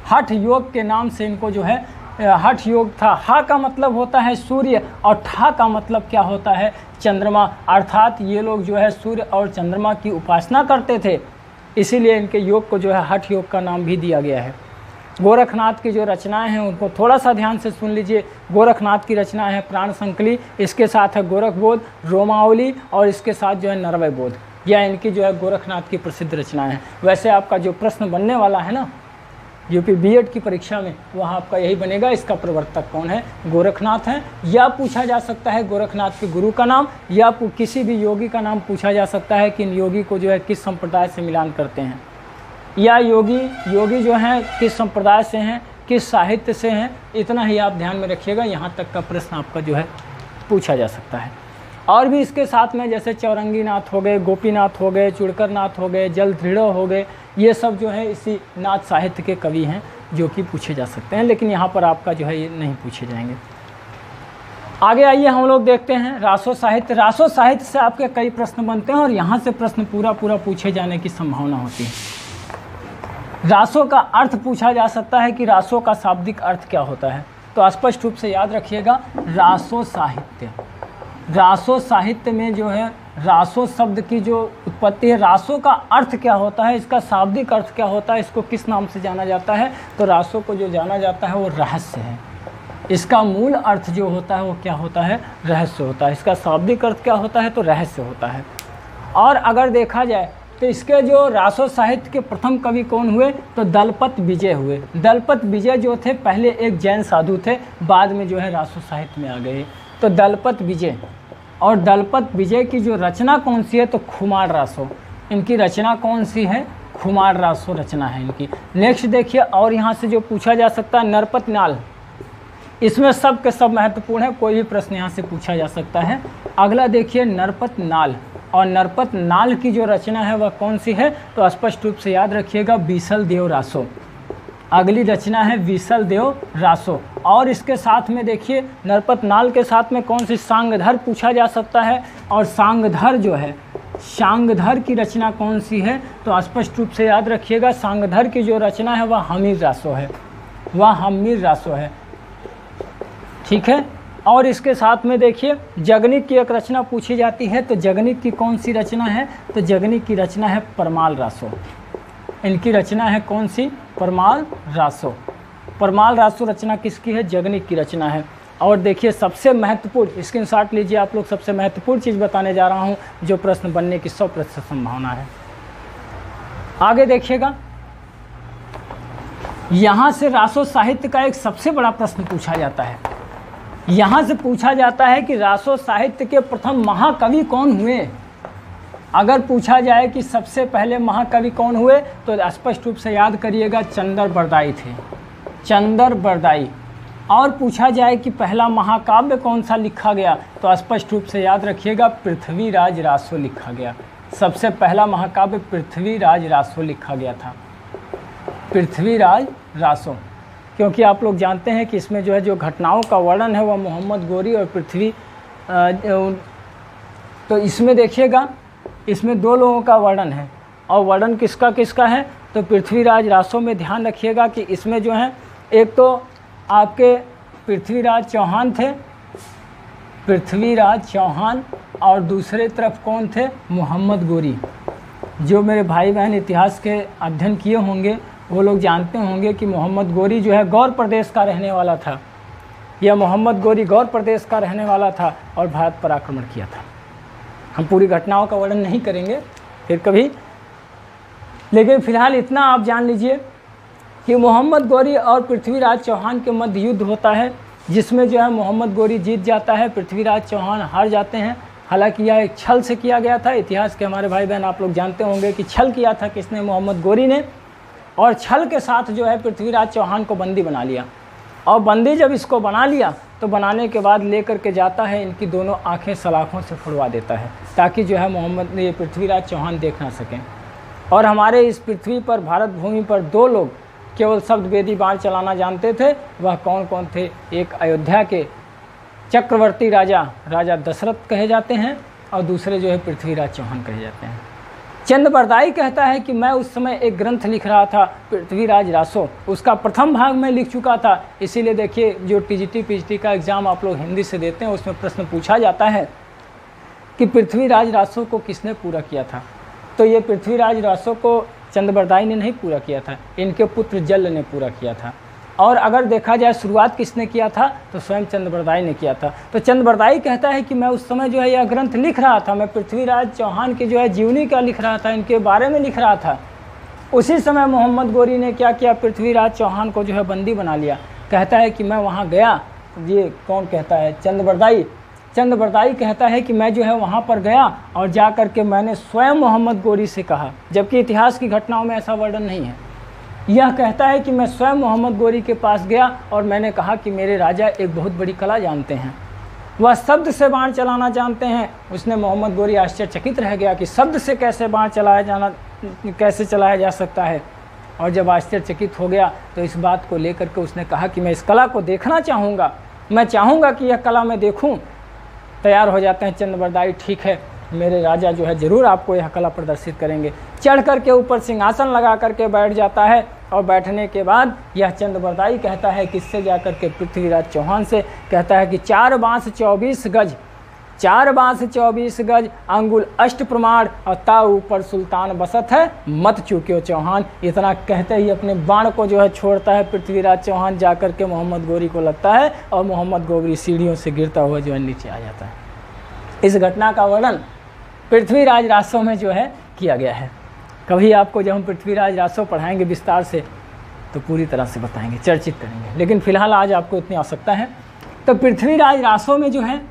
हठ योग के नाम से इनको जो है हठ योग था। हा का मतलब होता है सूर्य, और ठा का मतलब क्या होता है? चंद्रमा। अर्थात ये लोग जो है सूर्य और चंद्रमा की उपासना करते थे, इसीलिए इनके योग को जो है हठ योग का नाम भी दिया गया है। गोरखनाथ की जो रचनाएं हैं उनको थोड़ा सा ध्यान से सुन लीजिए। गोरखनाथ की रचना है प्राण संकली, इसके साथ है गोरखबोध, रोमावली, और इसके साथ जो है नरवय बोध। यह इनकी जो है गोरखनाथ की प्रसिद्ध रचनाएं हैं। वैसे आपका जो प्रश्न बनने वाला है ना यूपी बीएड की परीक्षा में, वहाँ आपका यही बनेगा, इसका प्रवर्तक कौन है? गोरखनाथ है। या पूछा जा सकता है गोरखनाथ के गुरु का नाम, या किसी भी योगी का नाम पूछा जा सकता है कि इन योगी को जो है किस संप्रदाय से मिलान करते हैं, या योगी जो हैं किस संप्रदाय से हैं, किस साहित्य से हैं। इतना ही आप ध्यान में रखिएगा। यहाँ तक का प्रश्न आपका जो है पूछा जा सकता है। और भी इसके साथ में जैसे चौरंगी नाथ हो गए, गोपीनाथ हो गए, चुड़कर नाथ हो गए, जलधृढ़ हो गए, ये सब जो है इसी नाथ साहित्य के कवि हैं जो कि पूछे जा सकते हैं। लेकिन यहाँ पर आपका जो है ये नहीं पूछे जाएंगे। आगे आइए हम लोग देखते हैं रासो साहित्य। रासो साहित्य से आपके कई प्रश्न बनते हैं और यहाँ से प्रश्न पूरा पूछे जाने की संभावना होती है। रासो का अर्थ पूछा जा सकता है कि रासो का शाब्दिक अर्थ क्या होता है। तो स्पष्ट रूप से याद रखिएगा, रासो साहित्य, रासो साहित्य में जो है रासो शब्द की जो उत्पत्ति है, रासो का अर्थ क्या होता है, इसका शाब्दिक अर्थ क्या होता है, इसको किस नाम से जाना जाता है? तो रासो को जो जाना जाता है वो रहस्य है। इसका मूल अर्थ जो होता है वो क्या होता है, रहस्य होता है। इसका शाब्दिक अर्थ क्या होता है, तो रहस्य होता है। और अगर देखा जाए तो इसके जो रासो साहित्य के प्रथम कवि कौन हुए, तो दलपत विजय हुए। दलपत विजय जो थे पहले एक जैन साधु थे, बाद में जो है रासो साहित्य में आ गए। तो दलपत विजय, और दलपत विजय की जो रचना कौन सी है, तो खुमार रासो। इनकी रचना कौन सी है, खुमार रासो रचना है इनकी। नेक्स्ट देखिए, और यहाँ से जो पूछा जा सकता है नरपत नाल, इसमें सब के सब महत्वपूर्ण है, कोई भी प्रश्न यहाँ से पूछा जा सकता है। अगला देखिए नरपत नाल, और नरपत नाल की जो रचना है वह कौन सी है, तो स्पष्ट रूप से याद रखिएगा बीसल देव रासो। अगली रचना है बीसल देव रासो। और इसके साथ में देखिए नरपत नाल के साथ में कौन सी, सांगधर पूछा जा सकता है। और सांगधर जो है, सांगधर की रचना कौन सी है, तो स्पष्ट रूप से याद रखिएगा सांगधर की जो रचना है वह हमीर रासो है, वह हमीर रासो है। ठीक है। और इसके साथ में देखिए जगनिक की एक रचना पूछी जाती है, तो जगनिक की कौन सी रचना है, तो जगनिक की रचना है परमाल रासो। इनकी रचना है कौन सी, परमाल रासो। परमाल रासो रचना किसकी है, जगनिक की रचना है। और देखिए सबसे महत्वपूर्ण, स्क्रीनशॉट लीजिए आप लोग, सबसे महत्वपूर्ण चीज़ बताने जा रहा हूँ जो प्रश्न बनने की 100% संभावना है। आगे देखिएगा, यहाँ से रासो साहित्य का एक सबसे बड़ा प्रश्न पूछा जाता है। यहाँ से पूछा जाता है कि रासो साहित्य के प्रथम महाकवि कौन हुए। अगर पूछा जाए कि सबसे पहले महाकवि कौन हुए, तो स्पष्ट रूप से याद करिएगा चंदर बरदाई थे, चंदर बरदाई। और पूछा जाए कि पहला महाकाव्य कौन सा लिखा गया, तो स्पष्ट रूप से याद रखिएगा पृथ्वीराज रासो लिखा गया। सबसे पहला महाकाव्य पृथ्वीराज रासो लिखा गया था, पृथ्वीराज रासो। क्योंकि आप लोग जानते हैं कि इसमें जो है जो घटनाओं का वर्णन है वह मोहम्मद गोरी और पृथ्वी, तो इसमें देखिएगा इसमें दो लोगों का वर्णन है, और वर्णन किसका किसका है, तो पृथ्वीराज रासो में ध्यान रखिएगा कि इसमें जो है एक तो आपके पृथ्वीराज चौहान थे, पृथ्वीराज चौहान, और दूसरे तरफ कौन थे, मोहम्मद गोरी। जो मेरे भाई बहन इतिहास के अध्ययन किए होंगे वो लोग जानते होंगे कि मोहम्मद गोरी जो है गौर प्रदेश का रहने वाला था। यह मोहम्मद गोरी गौर प्रदेश का रहने वाला था और भारत पर आक्रमण किया था। हम पूरी घटनाओं का वर्णन नहीं करेंगे फिर कभी, लेकिन फिलहाल इतना आप जान लीजिए कि मोहम्मद गोरी और पृथ्वीराज चौहान के मध्य युद्ध होता है, जिसमें जो है मोहम्मद गोरी जीत जाता है, पृथ्वीराज चौहान हार जाते हैं। हालांकि यह एक छल से किया गया था। इतिहास के हमारे भाई बहन आप लोग जानते होंगे कि छल किया था किसने, मोहम्मद गोरी ने, और छल के साथ जो है पृथ्वीराज चौहान को बंदी बना लिया। और बंदी जब इसको बना लिया तो बनाने के बाद लेकर के जाता है, इनकी दोनों आंखें सलाखों से फुड़वा देता है, ताकि जो है ये पृथ्वीराज चौहान देख ना सकें। और हमारे इस पृथ्वी पर, भारत भूमि पर, दो लोग केवल शब्द वेदी बाण चलाना जानते थे। वह कौन कौन थे, एक अयोध्या के चक्रवर्ती राजा दशरथ कहे जाते हैं, और दूसरे जो है पृथ्वीराज चौहान कहे जाते हैं। चंद बरदाई कहता है कि मैं उस समय एक ग्रंथ लिख रहा था, पृथ्वीराज रासो, उसका प्रथम भाग मैं लिख चुका था। इसीलिए देखिए जो टीजीटी पीजीटी का एग्ज़ाम आप लोग हिंदी से देते हैं उसमें प्रश्न पूछा जाता है कि पृथ्वीराज रासो को किसने पूरा किया था। तो ये पृथ्वीराज रासो को चंद बरदाई ने नहीं पूरा किया था, इनके पुत्र जल ने पूरा किया था। और अगर देखा जाए शुरुआत किसने किया था, तो स्वयं चंद बरदाई ने किया था। तो चंद बरदाई कहता है कि मैं उस समय जो है यह ग्रंथ लिख रहा था, मैं पृथ्वीराज चौहान की जो है जीवनी का लिख रहा था, इनके बारे में लिख रहा था। उसी समय मोहम्मद गोरी ने क्या किया, पृथ्वीराज चौहान को जो है बंदी बना लिया। कहता है कि मैं वहाँ गया, ये कौन कहता है, चंद बरदाई। चंद बरदाई कहता है कि मैं जो है वहाँ पर गया और जा कर के मैंने स्वयं मोहम्मद गोरी से कहा, जबकि इतिहास की घटनाओं में ऐसा वर्णन नहीं है। यह कहता है कि मैं स्वयं मोहम्मद गोरी के पास गया और मैंने कहा कि मेरे राजा एक बहुत बड़ी कला जानते हैं, वह शब्द से बाण चलाना जानते हैं। उसने मोहम्मद गोरी आश्चर्यचकित रह गया कि शब्द से कैसे बाण कैसे चलाया जा सकता है। और जब आश्चर्यचकित हो गया तो इस बात को लेकर के उसने कहा कि मैं इस कला को देखना चाहूँगा, मैं चाहूँगा कि यह कला मैं देखूँ। तैयार हो जाते हैं चंद बरदाई, ठीक है मेरे राजा जो है ज़रूर आपको यह कला प्रदर्शित करेंगे। चढ़ कर के ऊपर सिंहासन लगा करके बैठ जाता है, और बैठने के बाद यह चंद बरदाई कहता है किससे, जा कर के पृथ्वीराज चौहान से कहता है कि 4 बांस 24 गज 4 बांस 24 गज, अंगुल अष्ट प्रमाण, और ता ऊपर सुल्तान बसत है, मत चूक्यो चौहान। इतना कहते ही अपने बाण को जो है छोड़ता है पृथ्वीराज चौहान, जाकर के मोहम्मद गोरी को लगता है और मोहम्मद गोरी सीढ़ियों से गिरता हुआ जो है नीचे आ जाता है। इस घटना का वर्णन पृथ्वीराज रासो में जो है किया गया है। कभी आपको जब हम पृथ्वीराज रासो पढ़ाएंगे विस्तार से तो पूरी तरह से बताएंगे, चर्चित करेंगे, लेकिन फिलहाल आज आपको इतनी आवश्यकता है। तो पृथ्वीराज रासो में जो है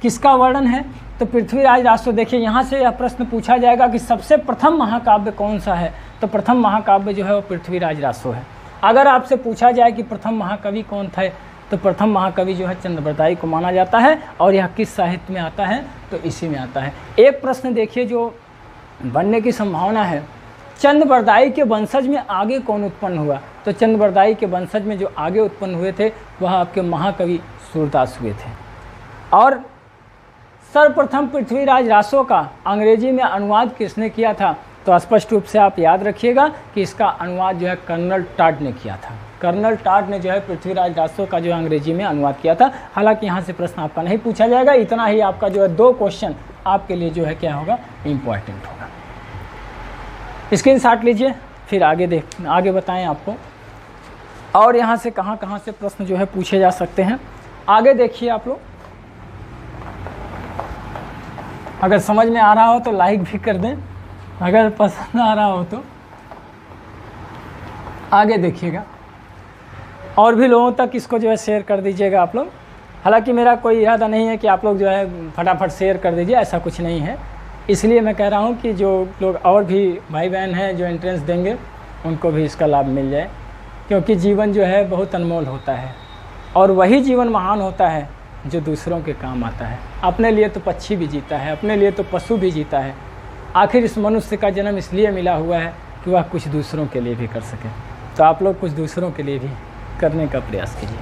किसका वर्णन है, तो पृथ्वीराज रासो, देखिए यहाँ से यह प्रश्न पूछा जाएगा कि सबसे प्रथम महाकाव्य कौन सा है, तो प्रथम महाकाव्य जो है वो पृथ्वीराज रासो है। अगर आपसे पूछा जाए कि प्रथम महाकवि कौन था, तो प्रथम महाकवि जो है चंद्रबरदाई को माना जाता है, और यह किस साहित्य में आता है, तो इसी में आता है। एक प्रश्न देखिए जो बनने की संभावना है, चंद्रबरदाई के वंशज में आगे कौन उत्पन्न हुआ, तो चंद्रबरदाई के वंशज में जो आगे उत्पन्न हुए थे वह आपके महाकवि सूरदास हुए थे। और सर्वप्रथम पृथ्वीराज रासो का अंग्रेजी में अनुवाद किसने किया था, तो स्पष्ट रूप से आप याद रखिएगा कि इसका अनुवाद जो है कर्नल टॉड ने किया था। कर्नल टॉड ने जो है पृथ्वीराज रासो का जो अंग्रेजी में अनुवाद किया था। हालांकि यहाँ से प्रश्न आपका नहीं पूछा जाएगा, इतना ही आपका जो है 2 क्वेश्चन आपके लिए जो है क्या होगा, इम्पॉर्टेंट होगा। स्क्रीनशॉट लीजिए, फिर आगे बताएं आपको और यहाँ से कहाँ से प्रश्न जो है पूछे जा सकते हैं। आगे देखिए आप लोग, अगर समझ में आ रहा हो तो लाइक भी कर दें, अगर पसंद आ रहा हो तो आगे देखिएगा, और भी लोगों तक इसको जो है शेयर कर दीजिएगा आप लोग। हालांकि मेरा कोई इरादा नहीं है कि आप लोग जो है फटाफट शेयर कर दीजिए, ऐसा कुछ नहीं है। इसलिए मैं कह रहा हूँ कि जो लोग और भी भाई बहन हैं जो एंट्रेंस देंगे उनको भी इसका लाभ मिल जाए, क्योंकि जीवन जो है बहुत अनमोल होता है, और वही जीवन महान होता है जो दूसरों के काम आता है। अपने लिए तो पक्षी भी जीता है, अपने लिए तो पशु भी जीता है, आखिर इस मनुष्य का जन्म इसलिए मिला हुआ है कि वह कुछ दूसरों के लिए भी कर सके। तो आप लोग कुछ दूसरों के लिए भी करने का प्रयास कीजिए।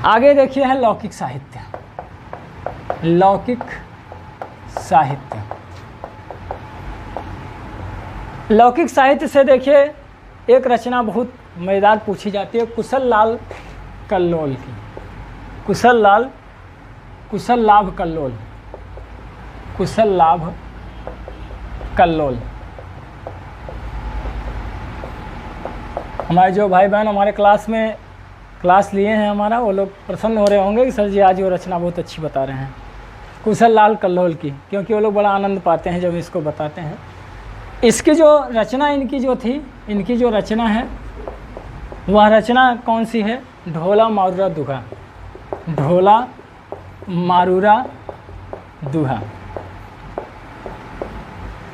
आगे देखिए है लौकिक साहित्य। लौकिक साहित्य, लौकिक साहित्य से देखिए एक रचना बहुत मज़ेदार पूछी जाती है, कुशल लाभ कल्लोल की। कुशल लाभ कल्लोल। हमारे जो भाई बहन हमारे क्लास लिए हैं हमारा, वो लोग प्रसन्न हो रहे होंगे कि सर जी आज वो रचना बहुत अच्छी बता रहे हैं, कुशल लाल कल्लोल की, क्योंकि वो लोग बड़ा आनंद पाते हैं जब इसको बताते हैं। इसकी जो रचना इनकी जो रचना है वह रचना कौन सी है, ढोला मारूरा दुहा। ढोला मारूरा दुहा।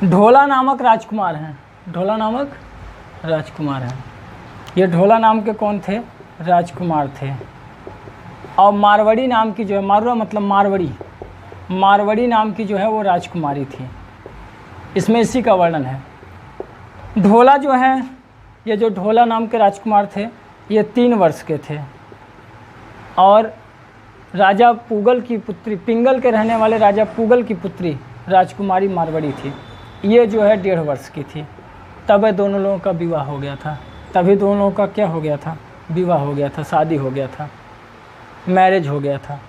ढोला नामक राजकुमार हैं, ढोला नामक राजकुमार हैं। ये ढोला नाम के कौन थे, राजकुमार थे। और मारवाड़ी नाम की जो है, मारूरा मतलब मारवाड़ी नाम की जो है वो राजकुमारी थी। इसमें इसी का वर्णन है। ढोला जो है, ये जो ढोला नाम के राजकुमार थे ये 3 वर्ष के थे, और राजा पुगल की पुत्री, पिंगल के रहने वाले राजा पुगल की पुत्री राजकुमारी मारवाड़ी थी। ये जो है 1.5 वर्ष की थी। तब दोनों लोगों का विवाह हो गया था। तभी दोनों लोगों का क्या हो गया था, विवाह हो गया था, शादी हो गया था, मैरिज हो गया था।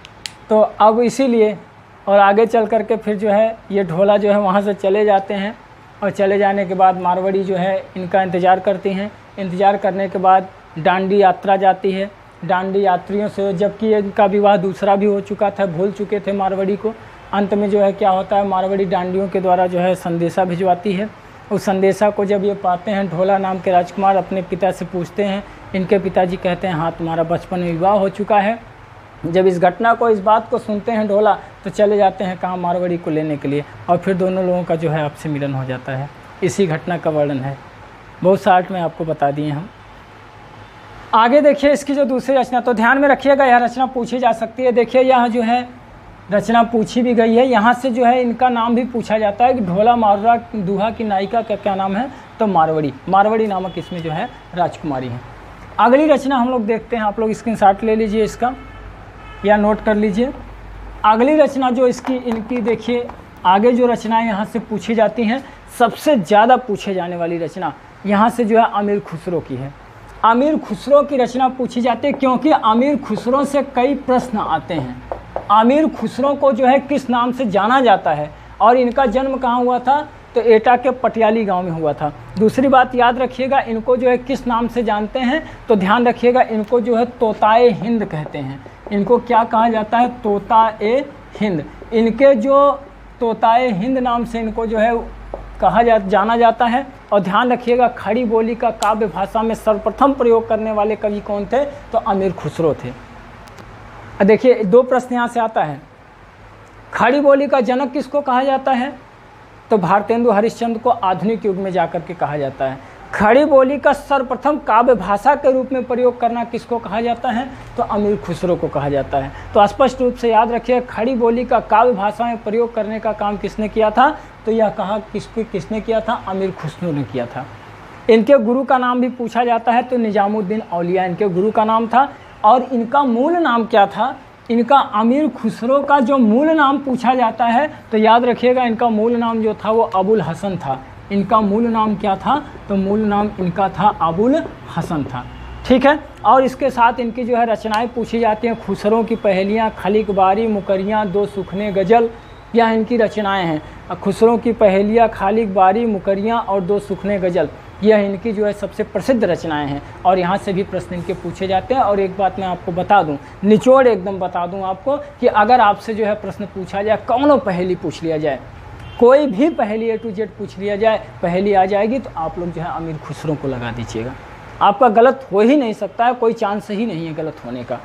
तो अब इसीलिए, और आगे चल कर के फिर जो है ये ढोला जो है वहाँ से चले जाते हैं, और चले जाने के बाद मारवाड़ी जो है इनका इंतज़ार करती हैं। इंतज़ार करने के बाद डांडी यात्रा जाती है। डांडी यात्रियों से, जबकि इनका विवाह दूसरा भी हो चुका था, भूल चुके थे मारवाड़ी को। अंत में जो है क्या होता है, मारवाड़ी डांडियों के द्वारा जो है संदेशा भिजवाती है। उस संदेशा को जब ये पाते हैं, ढोला नाम के राजकुमार अपने पिता से पूछते हैं। इनके पिताजी कहते हैं हाँ तुम्हारा बचपन में विवाह हो चुका है। जब इस घटना को, इस बात को सुनते हैं ढोला, तो चले जाते हैं कहाँ, मारवाड़ी को लेने के लिए, और फिर दोनों लोगों का जो है आपसे मिलन हो जाता है। इसी घटना का वर्णन है, बहुत शार्ट में आपको बता दिए हम। आगे देखिए इसकी जो दूसरी रचना, तो ध्यान में रखिएगा यह रचना पूछी जा सकती है। देखिए यहाँ जो है रचना पूछी भी गई है, यहाँ से जो है इनका नाम भी पूछा जाता है कि ढोला मारूरा दुहा की नायिका का क्या नाम है, तो मारवाड़ी नामक इसमें जो है राजकुमारी है। अगली रचना हम लोग देखते हैं, आप लोग स्क्रीनशॉट ले लीजिए इसका या नोट कर लीजिए। अगली रचना जो इनकी देखिए, आगे जो रचनाएं यहाँ से पूछी जाती हैं, सबसे ज़्यादा पूछे जाने वाली रचना यहाँ से जो है अमीर खुसरो की है। अमीर खुसरो की रचना पूछी जाती है क्योंकि अमीर खुसरो से कई प्रश्न आते हैं। आमिर खुसरो को जो है किस नाम से जाना जाता है और इनका जन्म कहाँ हुआ था, तो एटा के पटियाली गांव में हुआ था। दूसरी बात याद रखिएगा, इनको जो है किस नाम से जानते हैं, तो ध्यान रखिएगा इनको जो है तोताए हिंद कहते हैं। इनको क्या कहा जाता है, तोताए हिंद। इनके जो तोताए हिंद नाम से इनको जो है जाना जाता है। और ध्यान रखिएगा खड़ी बोली का काव्य भाषा में सर्वप्रथम प्रयोग करने वाले कवि कौन थे, तो अमीर खुसरो थे। देखिए 2 प्रश्न यहाँ से आता है, खड़ी बोली का जनक किसको कहा जाता है, तो भारतेंदु हरिश्चंद्र को आधुनिक युग में जाकर के कहा जाता है। खड़ी बोली का सर्वप्रथम काव्य भाषा के रूप में प्रयोग करना किसको कहा जाता है, तो अमीर खुसरो को कहा जाता है। तो स्पष्ट रूप से याद रखिए खड़ी बोली का काव्य भाषा में प्रयोग करने का काम किसने किया था, तो यह कहा किसने किया था, अमीर खुसरो ने किया था। इनके गुरु का नाम भी पूछा जाता है, तो निजामुद्दीन औलिया इनके गुरु का नाम था। और इनका मूल नाम क्या था, इनका अमीर खुसरो का जो मूल नाम पूछा जाता है, तो याद रखिएगा इनका मूल नाम जो था वो अबुल हसन था। इनका मूल नाम क्या था, तो मूल नाम इनका था अबुल हसन था। ठीक है। और इसके साथ इनकी जो है रचनाएं पूछी जाती हैं, खुसरो की पहेलियाँ, खलीक बारी, मुकरियाँ, 2 सुखने गज़ल, यह इनकी रचनाएं हैं। खुसरो की पहेलियाँ, खालिक बारी, मुकरियाँ और 2 सुखने गज़ल, यह इनकी जो है सबसे प्रसिद्ध रचनाएं हैं। और यहाँ से भी प्रश्न इनके पूछे जाते हैं। और एक बात मैं आपको बता दूं, निचोड़ एकदम बता दूं आपको कि अगर आपसे जो है प्रश्न पूछा जाए, कौनों पहेली पूछ लिया जाए, कोई भी पहेली A to Z पूछ लिया जाए, पहेली आ जाएगी, तो आप लोग जो है अमीर खुसरो को लगा दीजिएगा। आपका गलत हो ही नहीं सकता है, कोई चांस ही नहीं है गलत होने का।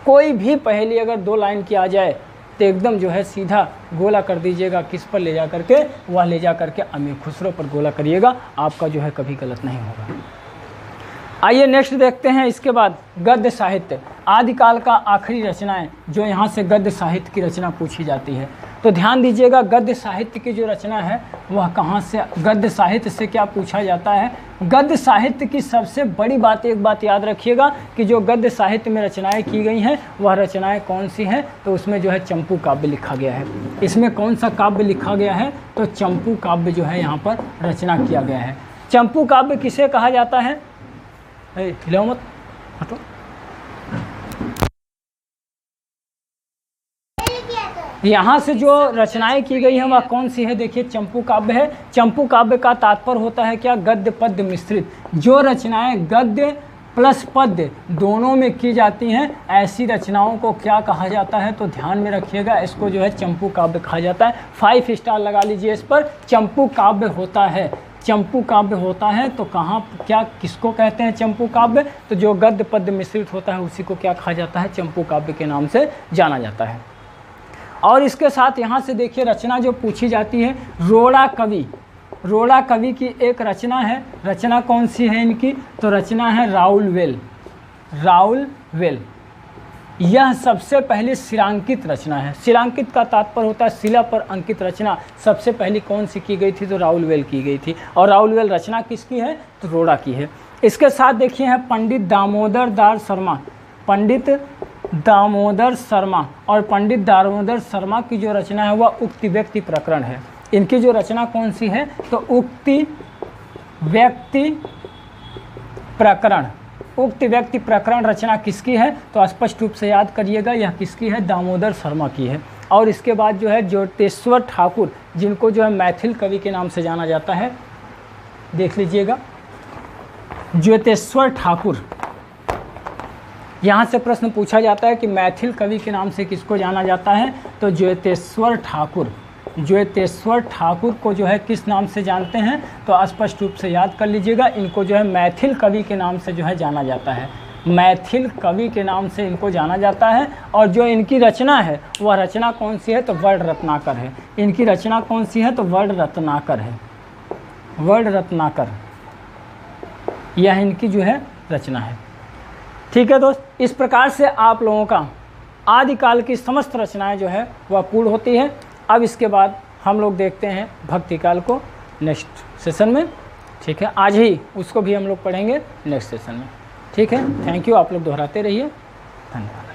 कोई भी पहेली अगर 2 लाइन की आ जाए तो एकदम जो है सीधा गोला कर दीजिएगा, किस पर ले जा करके, वह ले जा करके अमीर खुसरो पर गोला करिएगा, आपका जो है कभी गलत नहीं होगा। आइए नेक्स्ट देखते हैं। इसके बाद गद्य साहित्य, आदिकाल का आखिरी रचनाएं, जो यहाँ से गद्य साहित्य की रचना पूछी जाती है। तो ध्यान दीजिएगा गद्य साहित्य की जो रचना है वह कहाँ से, गद्य साहित्य से क्या पूछा जाता है। गद्य साहित्य की सबसे बड़ी बात, एक बात याद रखिएगा कि जो गद्य साहित्य में रचनाएं की गई हैं वह रचनाएं कौन सी हैं, तो उसमें जो है चंपू काव्य लिखा गया है। इसमें कौन सा काव्य लिखा गया है, तो चंपू काव्य जो है यहाँ पर रचना किया गया है। चंपू काव्य किसे कहा जाता है, हिलाओ मत, हटो। यहाँ से जो रचनाएं की गई हैं वह कौन सी है, देखिए चंपू काव्य है। चंपू काव्य का तात्पर्य होता है क्या, गद्य पद्य मिश्रित। जो रचनाएं गद्य प्लस पद्य दोनों में की जाती हैं, ऐसी रचनाओं को क्या कहा जाता है, तो ध्यान में रखिएगा, इसको जो है चंपू काव्य कहा जाता है। 5 स्टार लगा लीजिए इस पर। चंपू काव्य होता है, चंपू काव्य होता है, तो कहाँ क्या किसको कहते हैं चंपू काव्य, तो जो गद्य पद्य मिश्रित होता है उसी को क्या कहा जाता है, चंपू काव्य के नाम से जाना जाता है। और इसके साथ यहाँ से देखिए रचना जो पूछी जाती है, रोड़ा कवि। रोड़ा कवि की एक रचना है, रचना कौन सी है इनकी, तो रचना है राउल वेल। राउल वेल यह सबसे पहली शिलांकित रचना है। शिलांकित का तात्पर्य होता है शिला पर अंकित रचना। सबसे पहली कौन सी की गई थी, तो राउल वेल की गई थी। और राउल वेल रचना किसकी है, तो रोड़ा की है। इसके साथ देखिए है पंडित दामोदर दास शर्मा। पंडित दामोदर शर्मा, और पंडित दामोदर शर्मा की जो रचना है वह उक्ति व्यक्ति प्रकरण है। इनकी जो रचना कौन सी है, तो उक्ति व्यक्ति प्रकरण। उक्त व्यक्ति प्रकरण रचना किसकी है, तो स्पष्ट रूप से याद करिएगा, यह किसकी है, दामोदर शर्मा की है। और इसके बाद जो है ज्योतेश्वर ठाकुर, जिनको जो है मैथिल कवि के नाम से जाना जाता है, देख लीजिएगा ज्योतेश्वर ठाकुर। यहाँ से प्रश्न पूछा जाता है कि मैथिल कवि के नाम से किसको जाना जाता है, तो ज्योतेश्वर ठाकुर। ज्योतेश्वर ठाकुर को जो है किस नाम से जानते हैं, तो स्पष्ट रूप से याद कर लीजिएगा, इनको जो है मैथिल कवि के नाम से जो है जाना जाता है। मैथिल कवि के नाम से इनको जाना जाता है। और जो इनकी रचना है वह रचना कौन सी है, तो वर्ण रत्नाकर है। इनकी रचना कौन सी है, तो वर्ण रत्नाकर है। वर्ण रत्नाकर यह इनकी जो है रचना है। ठीक है दोस्त, इस प्रकार से आप लोगों का आदिकाल की समस्त रचनाएं जो है वह पूर्ण होती है। अब इसके बाद हम लोग देखते हैं भक्ति काल को नेक्स्ट सेशन में। ठीक है, आज ही उसको भी हम लोग पढ़ेंगे नेक्स्ट सेशन में। ठीक है, थैंक यू। आप लोग दोहराते रहिए, धन्यवाद।